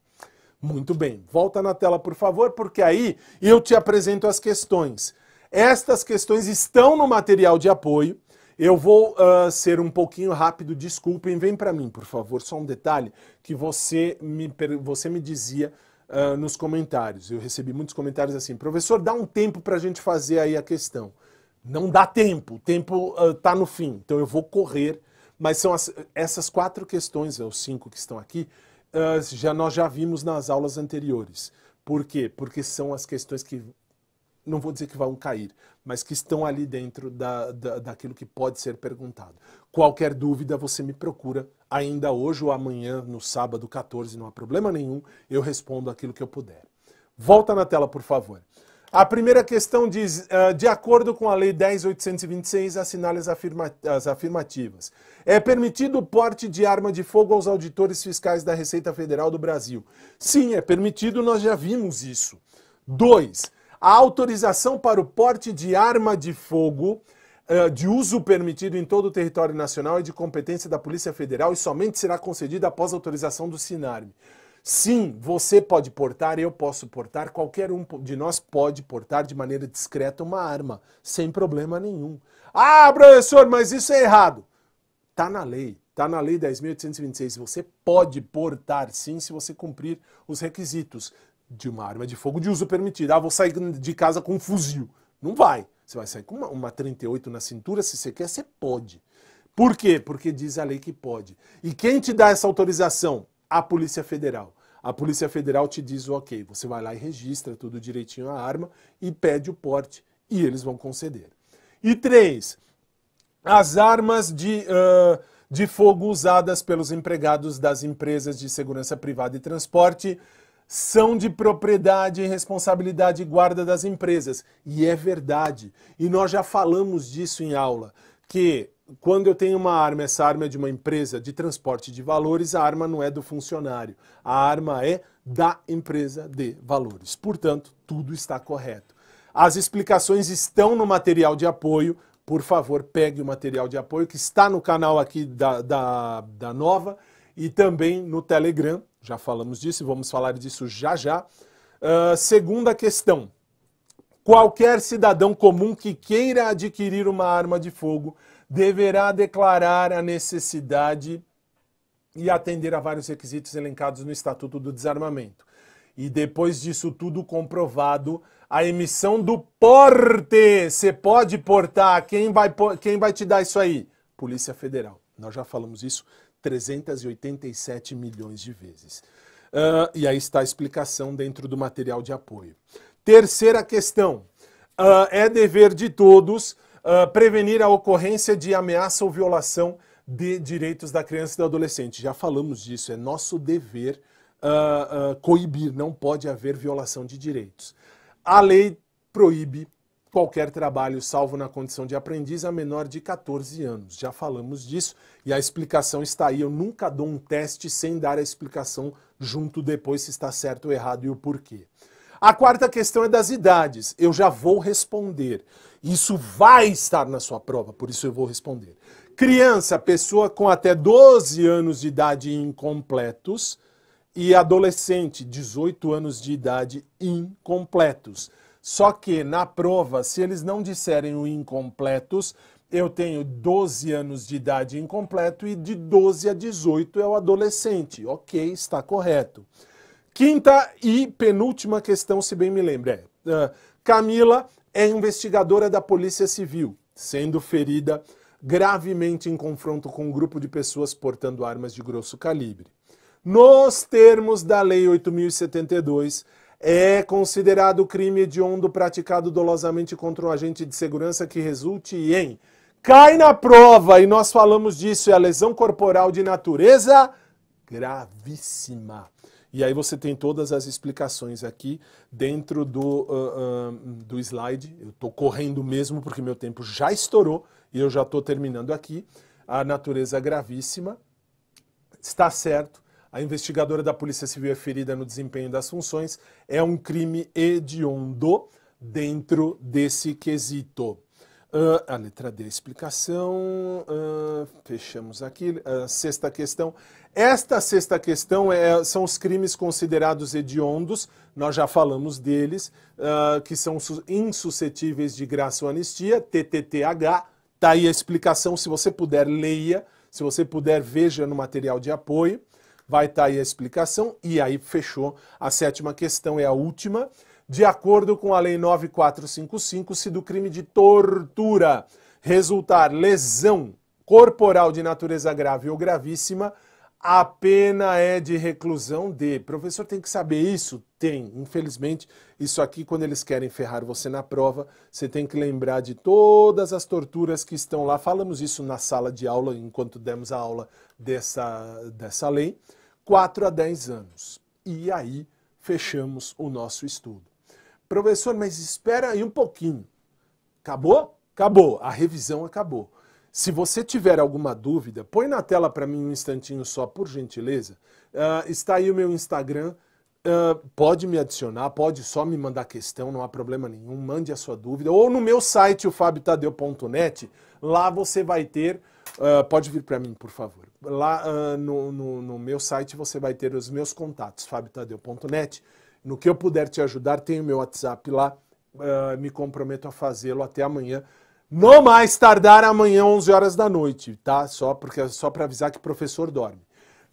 Muito bem, volta na tela, por favor, porque aí eu te apresento as questões. Estas questões estão no material de apoio. Eu vou ser um pouquinho rápido, desculpem, vem para mim, por favor, só um detalhe que você me dizia nos comentários. Eu recebi muitos comentários assim, professor, dá um tempo para a gente fazer aí a questão. Não dá tempo, o tempo está no fim, então eu vou correr, mas são essas 4 questões, os 5 que estão aqui, nós já vimos nas aulas anteriores. Por quê? Porque são as questões que, não vou dizer que vão cair, mas que estão ali dentro daquilo que pode ser perguntado. Qualquer dúvida, você me procura ainda hoje ou amanhã, no sábado 14, não há problema nenhum, eu respondo aquilo que eu puder. Volta na tela, por favor. A primeira questão diz, de acordo com a Lei 10.826, assinale as afirmativas. É permitido o porte de arma de fogo aos auditores fiscais da Receita Federal do Brasil? Sim, é permitido, nós já vimos isso. 2. A autorização para o porte de arma de fogo de uso permitido em todo o território nacional é de competência da Polícia Federal e somente será concedida após autorização do SINARM. Sim, você pode portar, eu posso portar, qualquer um de nós pode portar de maneira discreta uma arma, sem problema nenhum. Ah, professor, mas isso é errado. Está na lei 10.826. Você pode portar, sim, se você cumprir os requisitos de uma arma de fogo de uso permitido. Ah, vou sair de casa com um fuzil. Não vai. Você vai sair com uma 38 na cintura, se você quer, você pode. Por quê? Porque diz a lei que pode. E quem te dá essa autorização? A Polícia Federal. A Polícia Federal te diz o ok, você vai lá e registra tudo direitinho a arma e pede o porte e eles vão conceder. E 3, as armas de fogo usadas pelos empregados das empresas de segurança privada e transporte são de propriedade e responsabilidade e guarda das empresas. E é verdade. E nós já falamos disso em aula, que quando eu tenho uma arma, essa arma é de uma empresa de transporte de valores, a arma não é do funcionário. A arma é da empresa de valores. Portanto, tudo está correto. As explicações estão no material de apoio. Por favor, pegue o material de apoio que está no canal aqui da Nova e também no Telegram. Já falamos disso e vamos falar disso já já. Segunda questão. Qualquer cidadão comum que queira adquirir uma arma de fogo deverá declarar a necessidade e atender a vários requisitos elencados no Estatuto do Desarmamento. E depois disso tudo comprovado, a emissão do porte. Você pode portar. Quem vai te dar isso aí? Polícia Federal. Nós já falamos isso 387 milhões de vezes. E aí está a explicação dentro do material de apoio. Terceira questão. É dever de todos prevenir a ocorrência de ameaça ou violação de direitos da criança e do adolescente. Já falamos disso, é nosso dever coibir, não pode haver violação de direitos. A lei proíbe qualquer trabalho, salvo na condição de aprendiz, a menor de 14 anos. Já falamos disso e a explicação está aí. Eu nunca dou um teste sem dar a explicação junto depois se está certo ou errado e o porquê. A quarta questão é das idades. Eu já vou responder. Isso vai estar na sua prova, por isso eu vou responder. Criança, pessoa com até 12 anos de idade incompletos e adolescente, 18 anos de idade incompletos. Só que na prova, se eles não disserem o incompletos, eu tenho 12 anos de idade incompleto e de 12 a 18 é o adolescente. Ok, está correto. Quinta e penúltima questão, se bem me lembro, Camila é investigadora da Polícia Civil, sendo ferida gravemente em confronto com um grupo de pessoas portando armas de grosso calibre. Nos termos da Lei 8.072, é considerado crime hediondo praticado dolosamente contra um agente de segurança que resulte em... Cai na prova, e nós falamos disso, é a lesão corporal de natureza gravíssima. E aí você tem todas as explicações aqui dentro do slide. Eu estou correndo mesmo porque meu tempo já estourou e eu já estou terminando aqui. A natureza gravíssima, está certo. A investigadora da Polícia Civil é ferida no desempenho das funções. É um crime hediondo dentro desse quesito. A letra D, explicação. Fechamos aqui. Sexta questão. Esta sexta questão são os crimes considerados hediondos. Nós já falamos deles, que são insuscetíveis de graça ou anistia, TTTH. Está aí a explicação. Se você puder, leia. Se você puder, veja no material de apoio. Vai estar aí a explicação. E aí fechou. A sétima questão é a última. De acordo com a Lei 9455, se do crime de tortura resultar lesão corporal de natureza grave ou gravíssima, a pena é de reclusão de... Professor, tem que saber isso? Tem. Infelizmente, isso aqui, quando eles querem ferrar você na prova, você tem que lembrar de todas as torturas que estão lá. Falamos isso na sala de aula, enquanto demos a aula dessa lei. 4 a 10 anos. E aí, fechamos o nosso estudo. Professor, mas espera aí um pouquinho. Acabou? Acabou. A revisão acabou. Se você tiver alguma dúvida, põe na tela para mim um instantinho só, por gentileza. Está aí o meu Instagram. Pode me adicionar, pode só me mandar questão, não há problema nenhum. Mande a sua dúvida. Ou no meu site, o fabiotadeu.net, lá você vai ter... pode vir para mim, por favor. Lá no meu site você vai ter os meus contatos, fabiotadeu.net. No que eu puder te ajudar, tem o meu WhatsApp lá, me comprometo a fazê-lo até amanhã. No mais tardar amanhã, 11 horas da noite, tá? Só para avisar que o professor dorme.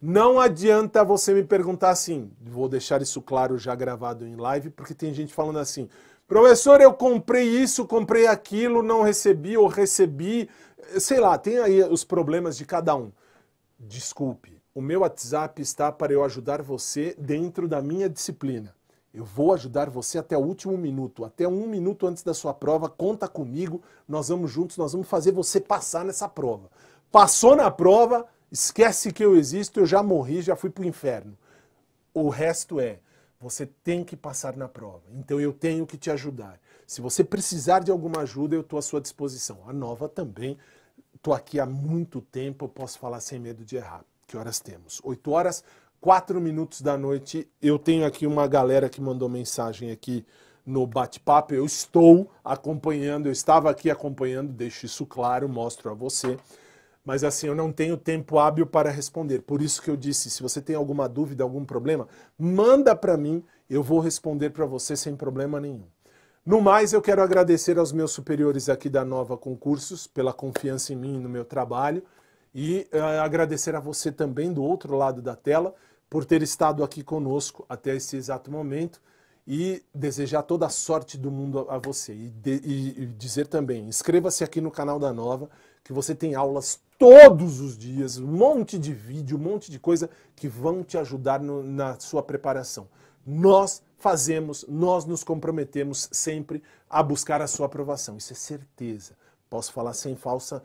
Não adianta você me perguntar assim, vou deixar isso claro já gravado em live, porque tem gente falando assim, professor, eu comprei isso, comprei aquilo, não recebi ou recebi, sei lá, tem aí os problemas de cada um. Desculpe, o meu WhatsApp está para eu ajudar você dentro da minha disciplina. Eu vou ajudar você até o último minuto, até 1 minuto antes da sua prova, conta comigo, nós vamos juntos, nós vamos fazer você passar nessa prova. Passou na prova, esquece que eu existo, eu já morri, já fui para o inferno. O resto você tem que passar na prova, então eu tenho que te ajudar. Se você precisar de alguma ajuda, eu estou à sua disposição. A Nova também, estou aqui há muito tempo, eu posso falar sem medo de errar. Que horas temos? 8 horas, 4 minutos da noite. Eu tenho aqui uma galera que mandou mensagem aqui no bate-papo. Eu estou acompanhando, eu estava aqui acompanhando, deixo isso claro, mostro a você. Mas assim, eu não tenho tempo hábil para responder. Por isso que eu disse, se você tem alguma dúvida, algum problema, manda para mim, eu vou responder para você sem problema nenhum. No mais, eu quero agradecer aos meus superiores aqui da Nova Concursos pela confiança em mim e no meu trabalho. E agradecer a você também do outro lado da tela por ter estado aqui conosco até esse exato momento e desejar toda a sorte do mundo a você. E dizer também, inscreva-se aqui no canal da Nova, que você tem aulas todos os dias, um monte de vídeo, um monte de coisa que vão te ajudar na sua preparação. Nós fazemos, nós nos comprometemos sempre a buscar a sua aprovação. Isso é certeza. Posso falar sem falsa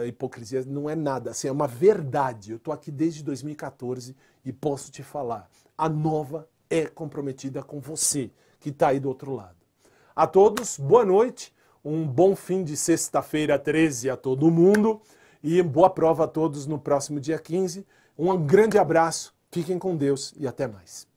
hipocrisia, não é nada, assim, é uma verdade. Eu estou aqui desde 2014 e posso te falar, a Nova é comprometida com você, que está aí do outro lado. A todos, boa noite, Um bom fim de sexta-feira 13 a todo mundo e boa prova a todos no próximo dia 15. Um grande abraço, fiquem com Deus e até mais.